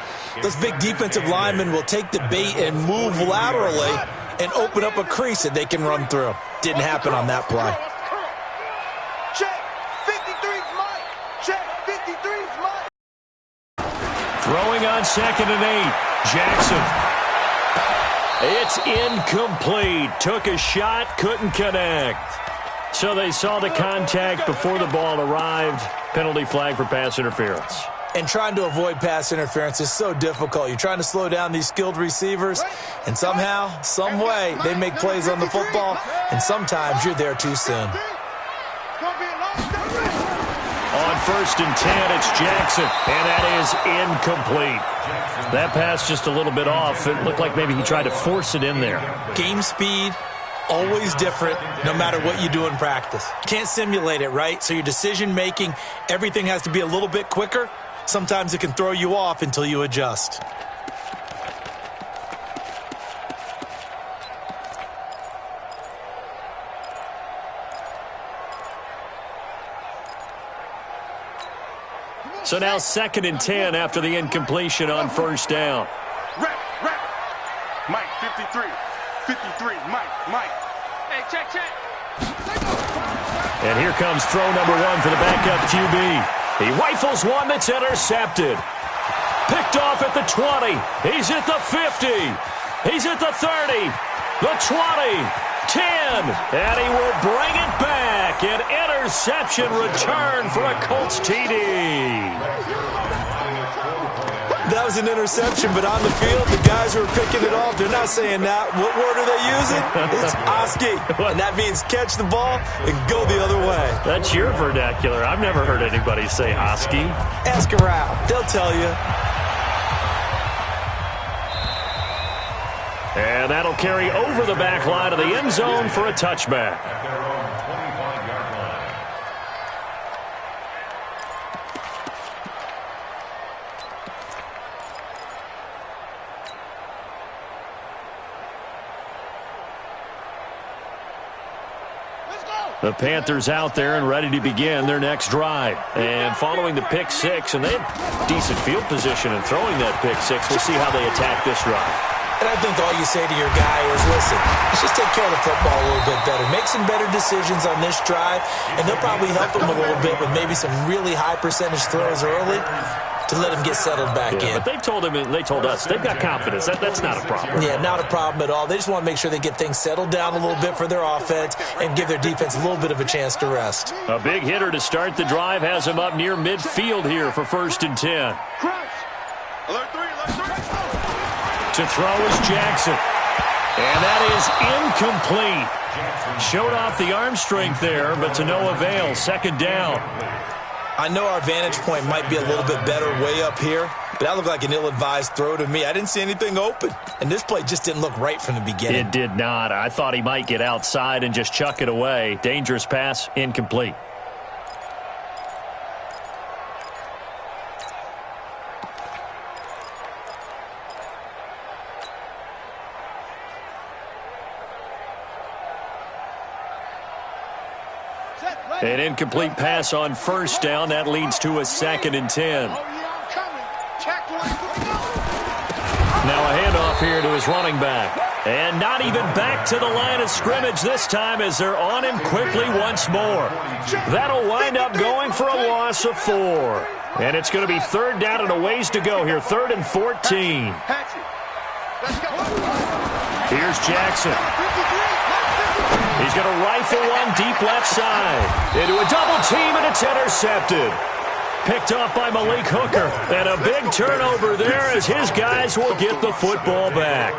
those big defensive linemen will take the bait and move laterally and open up a crease that they can run through. Didn't happen on that play. Check. 53's Mike. Check. 53's Mike. Throwing on second and 8. Jackson. It's incomplete. Took a shot, couldn't connect. So they saw the contact before the ball arrived. Penalty flag for pass interference. And trying to avoid pass interference is so difficult. You're trying to slow down these skilled receivers, and somehow, some way, they make plays on the football, and sometimes you're there too soon. On first and 10, it's Jackson, and that is incomplete. That pass just a little bit off. It looked like maybe he tried to force it in there. Game speed, always different no matter what you do in practice. Can't simulate it, right? So your decision-making, everything has to be a little bit quicker. Sometimes it can throw you off until you adjust. So now second and 10 after the incompletion on first down. Rap. Mike, 53. 53. Mike. Hey, check. And here comes throw number 1 for the backup QB. He rifles one that's intercepted. Picked off at the 20. He's at the 50. He's at the 30. The 20. 10. And he will bring it back. An interception return for a Colts TD. That was an interception, but on the field, the guys who are picking it off, they're not saying that. What word are they using? It's Oski. And that means catch the ball and go the other way. That's your vernacular. I've never heard anybody say Oski. Ask around. They'll tell you. And that'll carry over the back line of the end zone for a touchback. At their own 25-yard line. The Panthers out there and ready to begin their next drive. And following the pick six, and they have decent field position in throwing that pick six. We'll see how they attack this drive. And I think all you say to your guy is, listen, let's just take care of the football a little bit better. Make some better decisions on this drive, and they'll probably help him a little bit with maybe some really high percentage throws early to let him get settled back in. But they told us they've got confidence. That's not a problem. Yeah, not a problem at all. They just want to make sure they get things settled down a little bit for their offense and give their defense a little bit of a chance to rest. A big hitter to start the drive has him up near midfield here for first and 10. Alert 3. To throw is Jackson. And that is incomplete. Showed off the arm strength there, but to no avail. Second down. I know our vantage point might be a little bit better way up here, but that looked like an ill-advised throw to me. I didn't see anything open, and this play just didn't look right from the beginning. It did not. I thought he might get outside and just chuck it away. Dangerous pass, incomplete. An incomplete pass on first down. That leads to a second and 10. Now a handoff here to his running back. And not even back to the line of scrimmage this time as they're on him quickly once more. That'll wind up going for a loss of 4. And it's going to be third down and a ways to go here. 3rd and 14. Here's Jackson. He's going to rifle one deep left side. Into a double team, and it's intercepted. picked off by Malik Hooker. And a big turnover there as his guys will get the football back.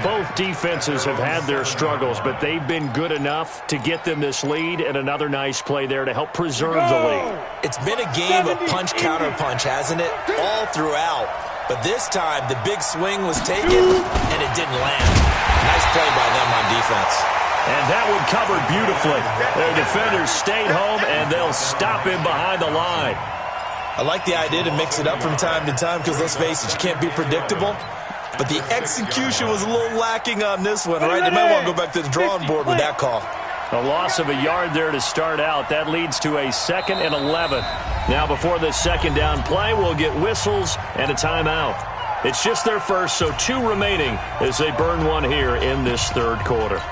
Both defenses have had their struggles, but they've been good enough to get them this lead, and another nice play there to help preserve the lead. It's been a game of punch-counter-punch, hasn't it? All throughout. But this time, the big swing was taken, and it didn't land. Nice play by them on defense. And that one covered beautifully. Their defenders stayed home, and they'll stop him behind the line. I like the idea to mix it up from time to time because, let's face it, you can't be predictable. But the execution was a little lacking on this one, right? They might want to go back to the drawing board with that call. A loss of a yard there to start out. That leads to a 2nd and 11. Now, before this second down play, we'll get whistles and a timeout. It's just their first, so 2 remaining as they burn one here in this third quarter.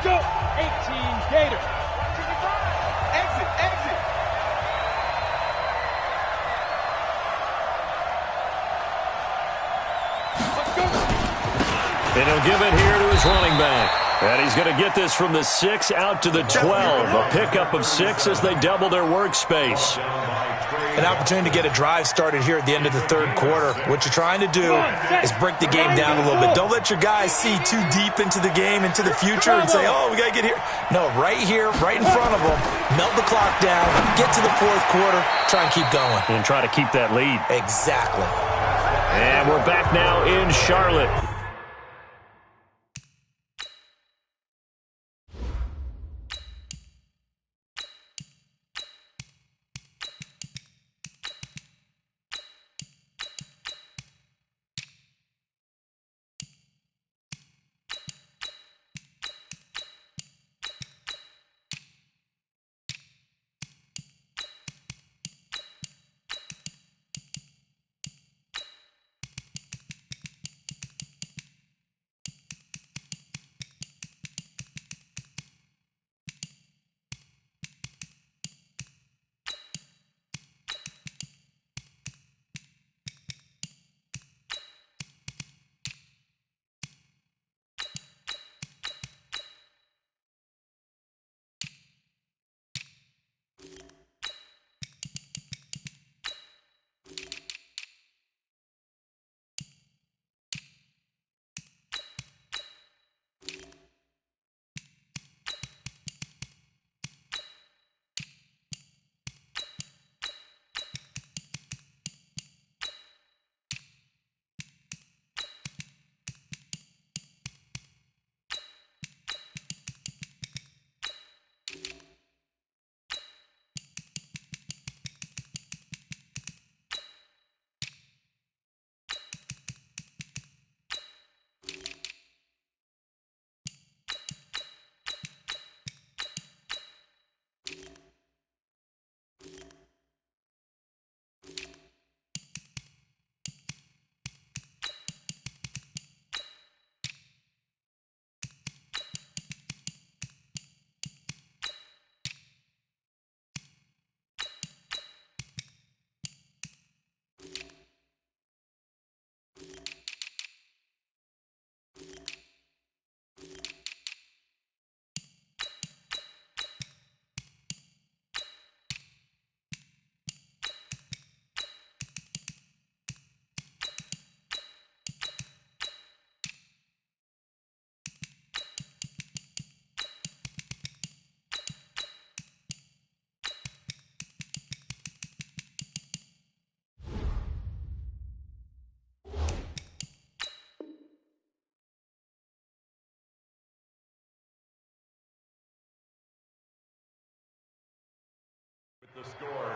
Go! 18 Gator. Exit, exit. Let's go. And he'll give it here to his running back. And he's going to get this from the 6 out to the 12. A pickup of 6 as they double their workspace. An opportunity to get a drive started here at the end of the third quarter. What you're trying to do is break the game down a little bit. Don't let your guys see too deep into the game, into the future, and say, oh, we got to get here. No, right here, right in front of them, melt the clock down, get to the fourth quarter, try and keep going. And try to keep that lead. Exactly. And we're back now in Charlotte.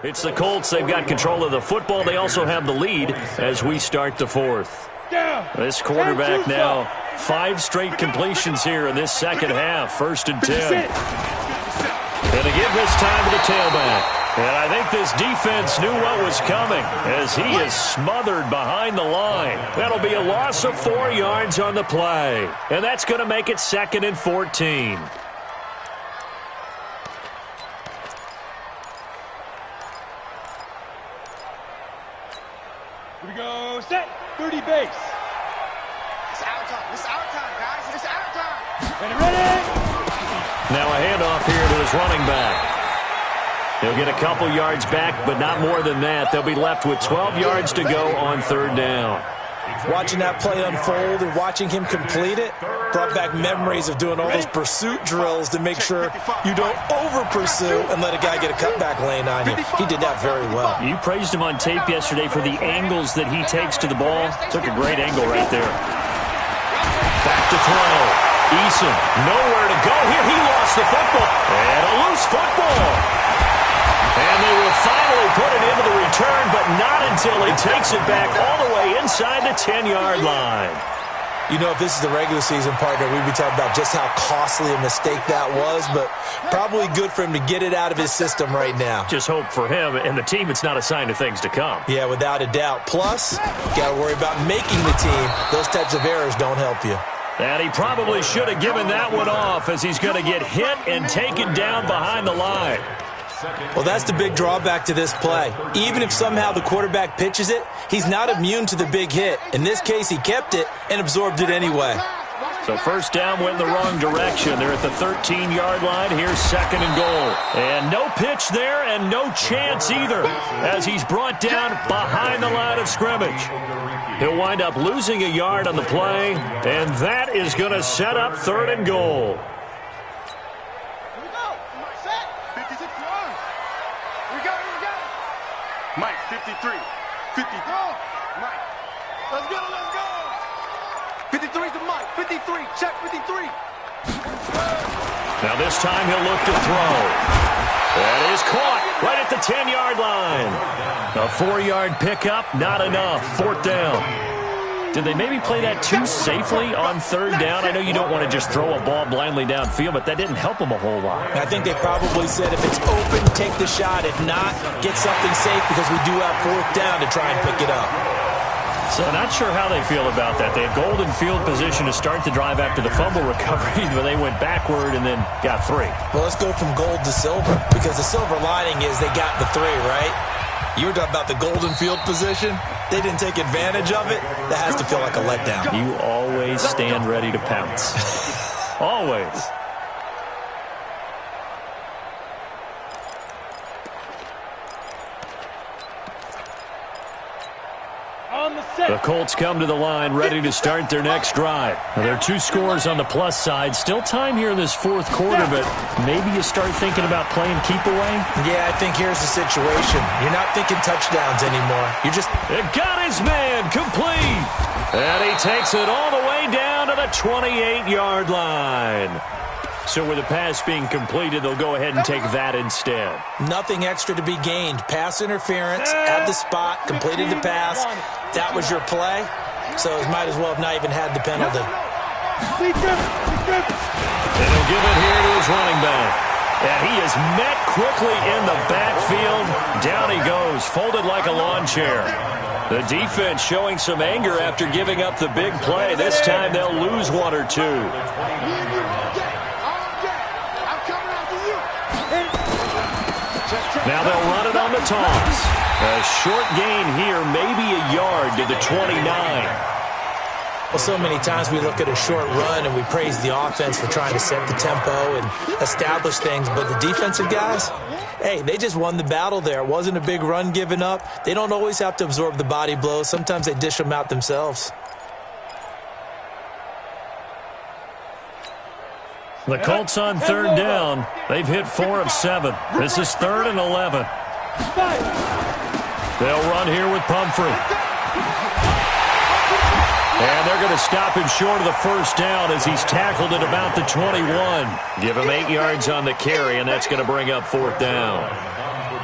It's the Colts. They've got control of the football. They also have the lead as we start the fourth. This quarterback now, 5 straight completions here in this second half. 1st and 10. And to give this time to the tailback. And I think this defense knew what was coming as he is smothered behind the line. That'll be a loss of 4 yards on the play. And that's going to make it 2nd and 14. Here we go. Set. 30 base. It's our time. It's our time, guys. It's our time. Ready. Now a handoff here to his running back. He'll get a couple yards back, but not more than that. They'll be left with 12 yards to go on third down. Watching that play unfold and watching him complete it brought back memories of doing all those pursuit drills to make sure you don't over-pursue and let a guy get a cutback lane on you. He did that very well. You praised him on tape yesterday for the angles that he takes to the ball. Took a great angle right there. Back to throw. Eason, nowhere to go here. He lost the football. And a loose football. And they will finally put it into the return, but not until he takes it back all the way inside the 10-yard line. You know, if this is the regular season partner, we'd be talking about just how costly a mistake that was, but probably good for him to get it out of his system right now. Just hope for him and the team it's not a sign of things to come. Yeah, without a doubt. Plus, got to worry about making the team. Those types of errors don't help you. And he probably should have given that one off as he's going to get hit and taken down behind the line. Well, that's the big drawback to this play. Even if somehow the quarterback pitches it, he's not immune to the big hit. In this case, he kept it and absorbed it anyway. So first down went in the wrong direction. They're at the 13-yard line. Here's second and goal. And no pitch there and no chance either as he's brought down behind the line of scrimmage. He'll wind up losing a yard on the play, and that is going to set up third and goal. Mike, 53. 50. Mike. Let's go, let's go. 53 to Mike. 53. Check 53. Now this time he'll look to throw. That is caught right at the 10-yard line. A 4-yard pickup, not enough. Fourth down. Did they maybe play that too safely on third down? I know you don't want to just throw a ball blindly downfield, but that didn't help them a whole lot. I think they probably said if it's open, take the shot. If not, get something safe because we do have fourth down to try and pick it up. So not sure how they feel about that. They had golden field position to start the drive after the fumble recovery, but they went backward and then got 3. Well, let's go from gold to silver because the silver lining is they got the 3, right? You were talking about the golden field position. They didn't take advantage of it. That has to feel like a letdown. You always stand ready to pounce. Always. The Colts come to the line ready to start their next drive. Now, there are 2 scores on the plus side. Still time here in this fourth quarter, but maybe you start thinking about playing keep away? Yeah, I think here's the situation. You're not thinking touchdowns anymore. You're just... It got his man complete. And he takes it all the way down to the 28-yard line. So with the pass being completed, they'll go ahead and take that instead. Nothing extra to be gained. Pass interference at the spot, completed the pass. That was your play, so it might as well have not even had the penalty. And he'll give it here to his running back. And he is met quickly in the backfield. Down he goes, folded like a lawn chair. The defense showing some anger after giving up the big play. This time they'll lose 1 or 2. Now they'll run it on the toss. A short gain here, maybe a yard to the 29. Well, so many times we look at a short run and we praise the offense for trying to set the tempo and establish things, but the defensive guys, hey, they just won the battle there. It wasn't a big run given up. They don't always have to absorb the body blows. Sometimes they dish them out themselves. The Colts on third down. They've hit 4 of 7. This is 3rd and 11. They'll run here with Pumphrey. And they're going to stop him short of the first down as he's tackled at about the 21. Give him 8 yards on the carry, and that's going to bring up 4th down.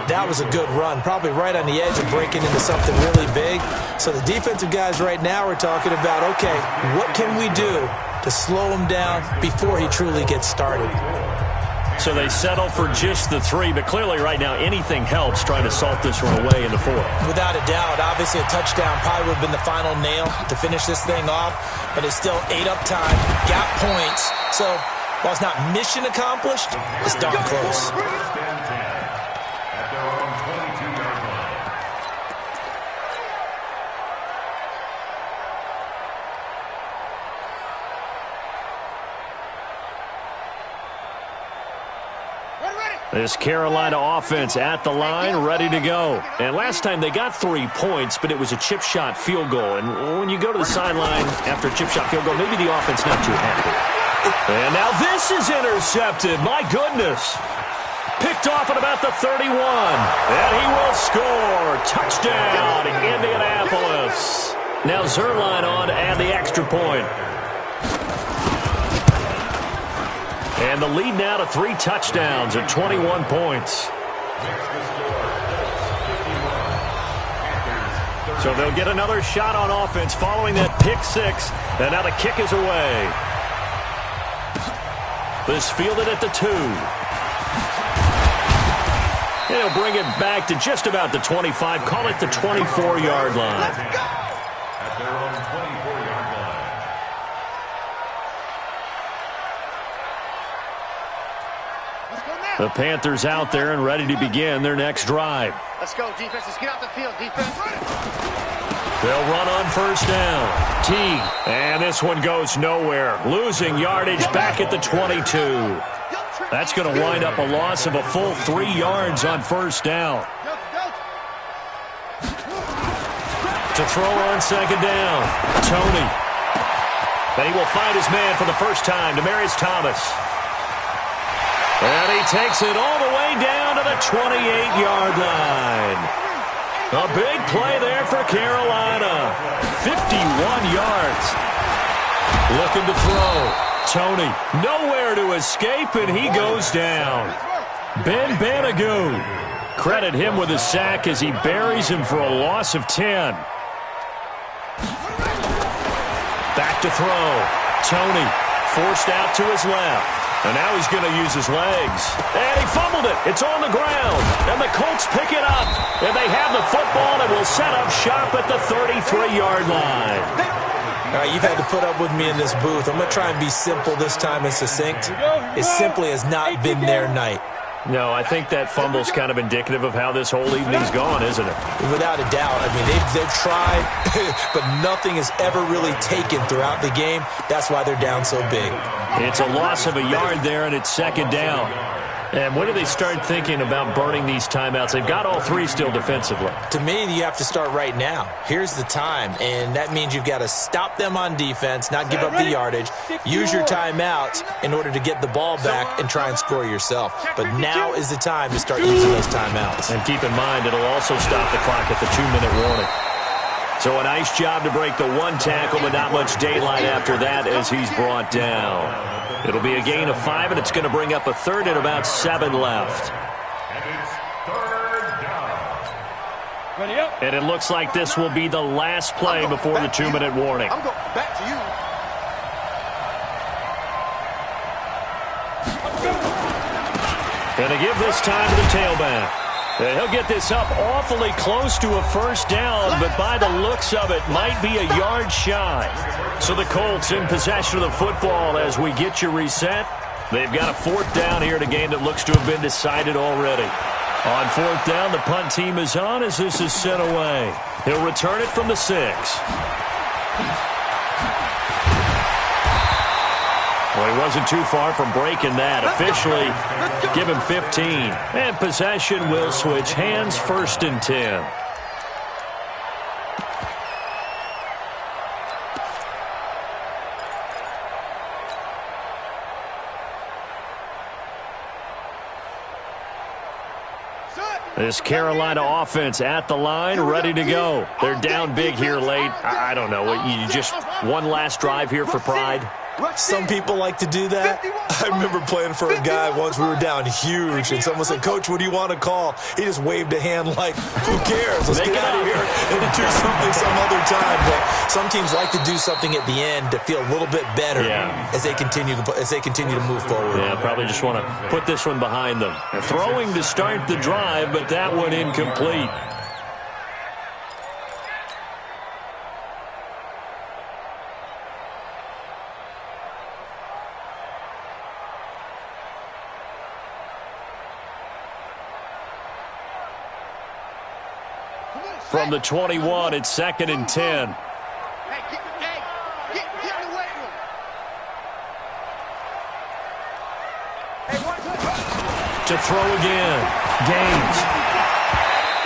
That was a good run, probably right on the edge of breaking into something really big. So the defensive guys right now are talking about, okay, what can we do to slow him down before he truly gets started? So they settle for just the 3, but clearly right now anything helps trying to salt this one away in the 4th. Without a doubt. Obviously a touchdown probably would have been the final nail to finish this thing off, but it's still ate up time, got points. So while it's not mission accomplished, it's darn close. This Carolina offense at the line, ready to go. And last time they got 3 points, but it was a chip shot field goal. And when you go to the sideline after a chip shot field goal, maybe the offense not too happy. And now this is intercepted. My goodness. Picked off at about the 31. And he will score. Touchdown, Indianapolis. Now Zerline on to add the extra point. And the lead now to 3 touchdowns at 21 points. So they'll get another shot on offense following that pick 6. And now the kick is away. This fielded at the 2. And he'll bring it back to just about the 25. Call it the 24-yard line. At their own 24-yard line. The Panthers out there and ready to begin their next drive. Let's go, defense. Let's get out the field, defense. They'll run on first down. And this one goes nowhere. Losing yardage back at the 22. That's going to wind up a loss of a full 3 yards on first down. To throw on second down. Tony. And he will find his man for the first time, Demaryius Thomas. And he takes it all the way down to the 28-yard line. A big play there for Carolina. 51 yards. Looking to throw. Tony, nowhere to escape, and he goes down. Ben Banagoo. Credit him with a sack as he buries him for a loss of 10. Back to throw. Tony forced out to his left. And now he's going to use his legs. And he fumbled it. It's on the ground. And the Colts pick it up. And they have the football and will set up shop at the 33-yard line. All right, you've had to put up with me in this booth. I'm going to try and be simple this time and succinct. It simply has not been their night. No, I think that fumble's kind of indicative of how this whole evening's gone, isn't it? Without a doubt. I mean, they've tried, but nothing is ever really taken throughout the game. That's why they're down so big. It's a loss of a yard there, and it's second down. And when do they start thinking about burning these timeouts? They've got all 3 still defensively. To me, you have to start right now. Here's the time, and that means you've got to stop them on defense, not give up the yardage, use your timeouts in order to get the ball back and try and score yourself. But now is the time to start using those timeouts. And keep in mind, it'll also stop the clock at the 2-minute warning. So a nice job to break the 1 tackle, but not much daylight after that as he's brought down. It'll be a gain of 5, and it's going to bring up a third and about 7 left. And it's third down. Ready up. And it looks like this will be the last play before the 2-minute warning. I'm going back to you. Going to give this time to the tailback. And he'll get this up awfully close to a first down, but by the looks of it, might be a yard shy. So the Colts in possession of the football as we get you reset. They've got a 4th down here in a game that looks to have been decided already. On 4th down, the punt team is on as this is sent away. He'll return it from the 6. Well, he wasn't too far from breaking that. Officially, give him 15. And possession will switch hands, 1st and 10. This Carolina offense at the line, ready to go. They're down big here late. I don't know. You just one last drive here for pride? Some people like to do that. I remember playing for a guy once. We were down huge, and someone said, "Coach, what do you want to call?" He just waved a hand like, "Who cares? Let's get out of here and do something some other time." But some teams like to do something at the end to feel a little bit better as they continue to move forward. Yeah, probably just want to put this one behind them. Throwing to start the drive, but that one incomplete. From the 21, it's 2nd and 10. Hey, get in the weight room. To to throw again. Gaines.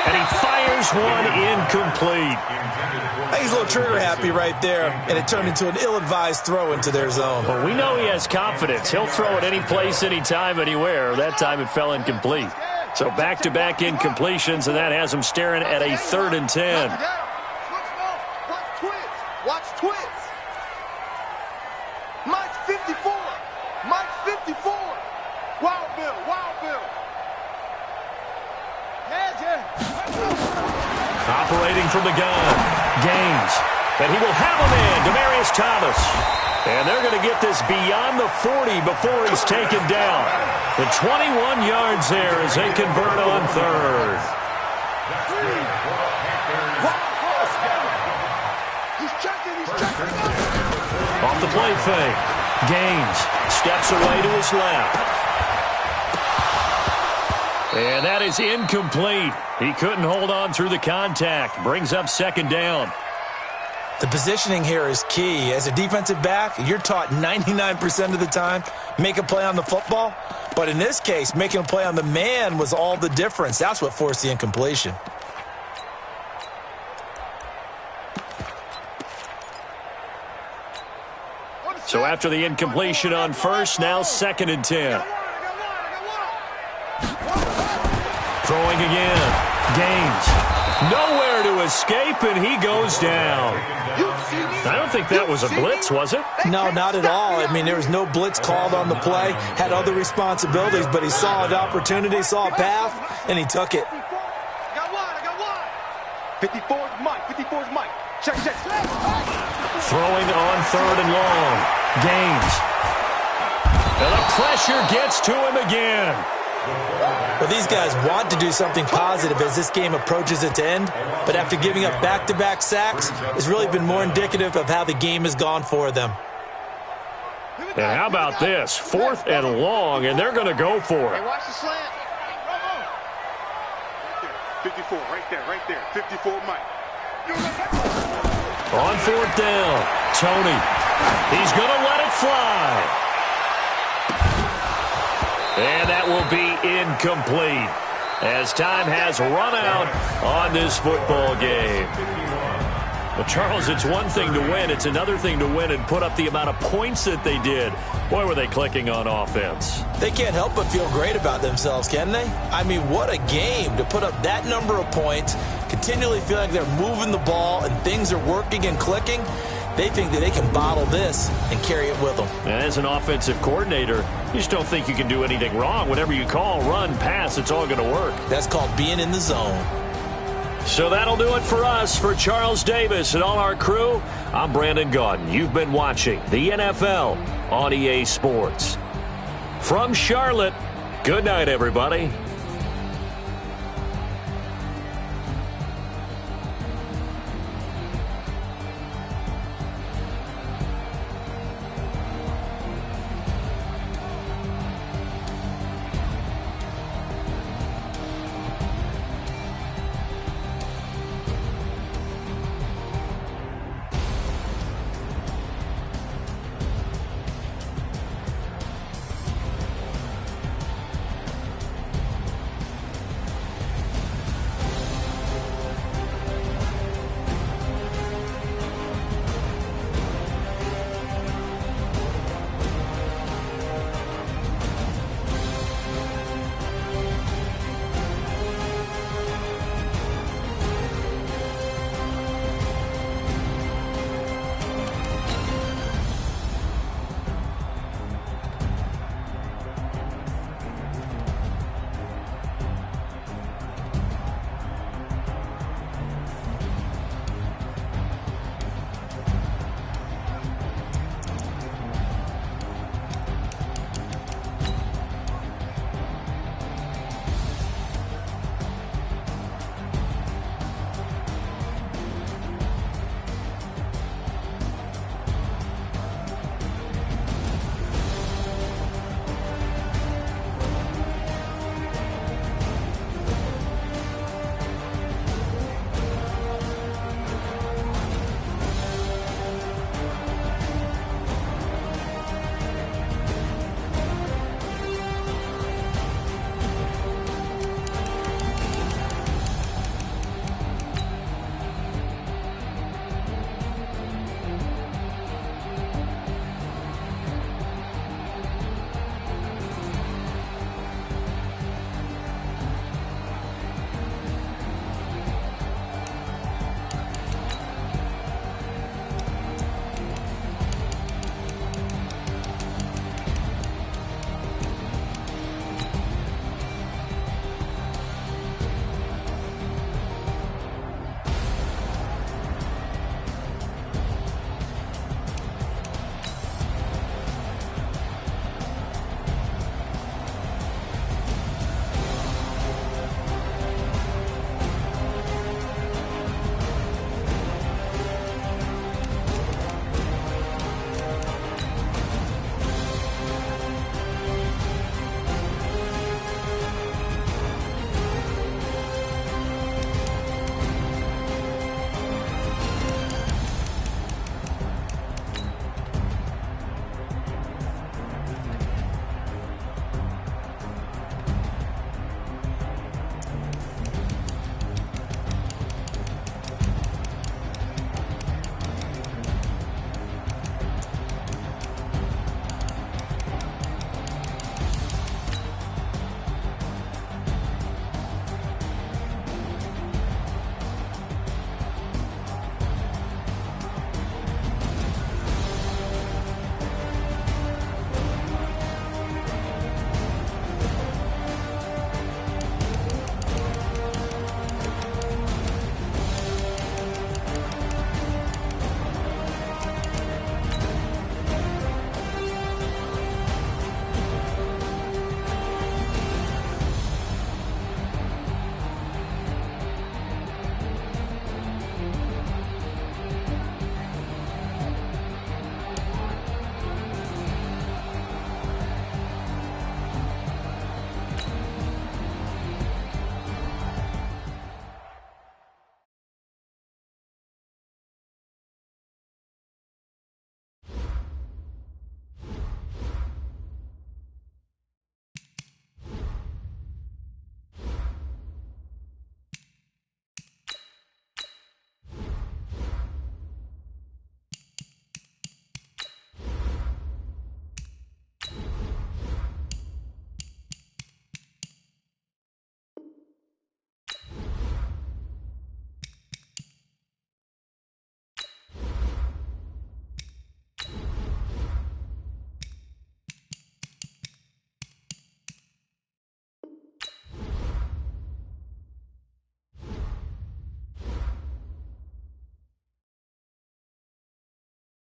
And he fires one incomplete. I think he's a little trigger happy right there, and it turned into an ill-advised throw into their zone. Well, we know he has confidence. He'll throw it any place, anytime, anywhere. That time it fell incomplete. So back-to-back incompletions, and that has him staring at a 3rd and 10. Watch twins. Mike's 54. Mike's 54. Wild Bill. Wild Bill. Operating from the gun. Gaines. And he will have a man, Demaryius Thomas. And they're going to get this beyond the 40 before he's taken down. The 21 yards there as they convert on 3rd. He's checking. Off the play fake. Gaines steps away to his left. And that is incomplete. He couldn't hold on through the contact. Brings up 2nd down. The positioning here is key. As a defensive back, you're taught 99% of the time, make a play on the football. But in this case, making a play on the man was all the difference. That's what forced the incompletion. So after the incompletion on 1st, now 2nd and 10. Throwing again. Gaines. Nowhere to escape, and he goes down. I don't think that was a blitz, was it? No, not at all. I mean, there was no blitz called on the play. Had other responsibilities, but he saw an opportunity, saw a path, and he took it. I got one. 54's Mike. 54's Mike. Check. Throwing on 3rd and long. Gaines. And the pressure gets to him again. Well, these guys want to do something positive as this game approaches its end, but after giving up back-to-back sacks, it's really been more indicative of how the game has gone for them. And how about this? 4th and long, and they're going to go for it. Hey, watch the slant. 54, right there. 54 Mike. On 4th down, Tony. He's going to let it fly. And that will be incomplete as time has run out on this football game. Well, Charles, it's one thing to win. It's another thing to win and put up the amount of points that they did. Boy, were they clicking on offense. They can't help but feel great about themselves, can they? I mean, what a game to put up that number of points, continually feeling like they're moving the ball and things are working and clicking. They think that they can bottle this and carry it with them. And as an offensive coordinator, you just don't think you can do anything wrong. Whatever you call, run, pass, it's all going to work. That's called being in the zone. So that'll do it for us. For Charles Davis and all our crew, I'm Brandon Gaudin. You've been watching the NFL on EA Sports. From Charlotte, good night, everybody.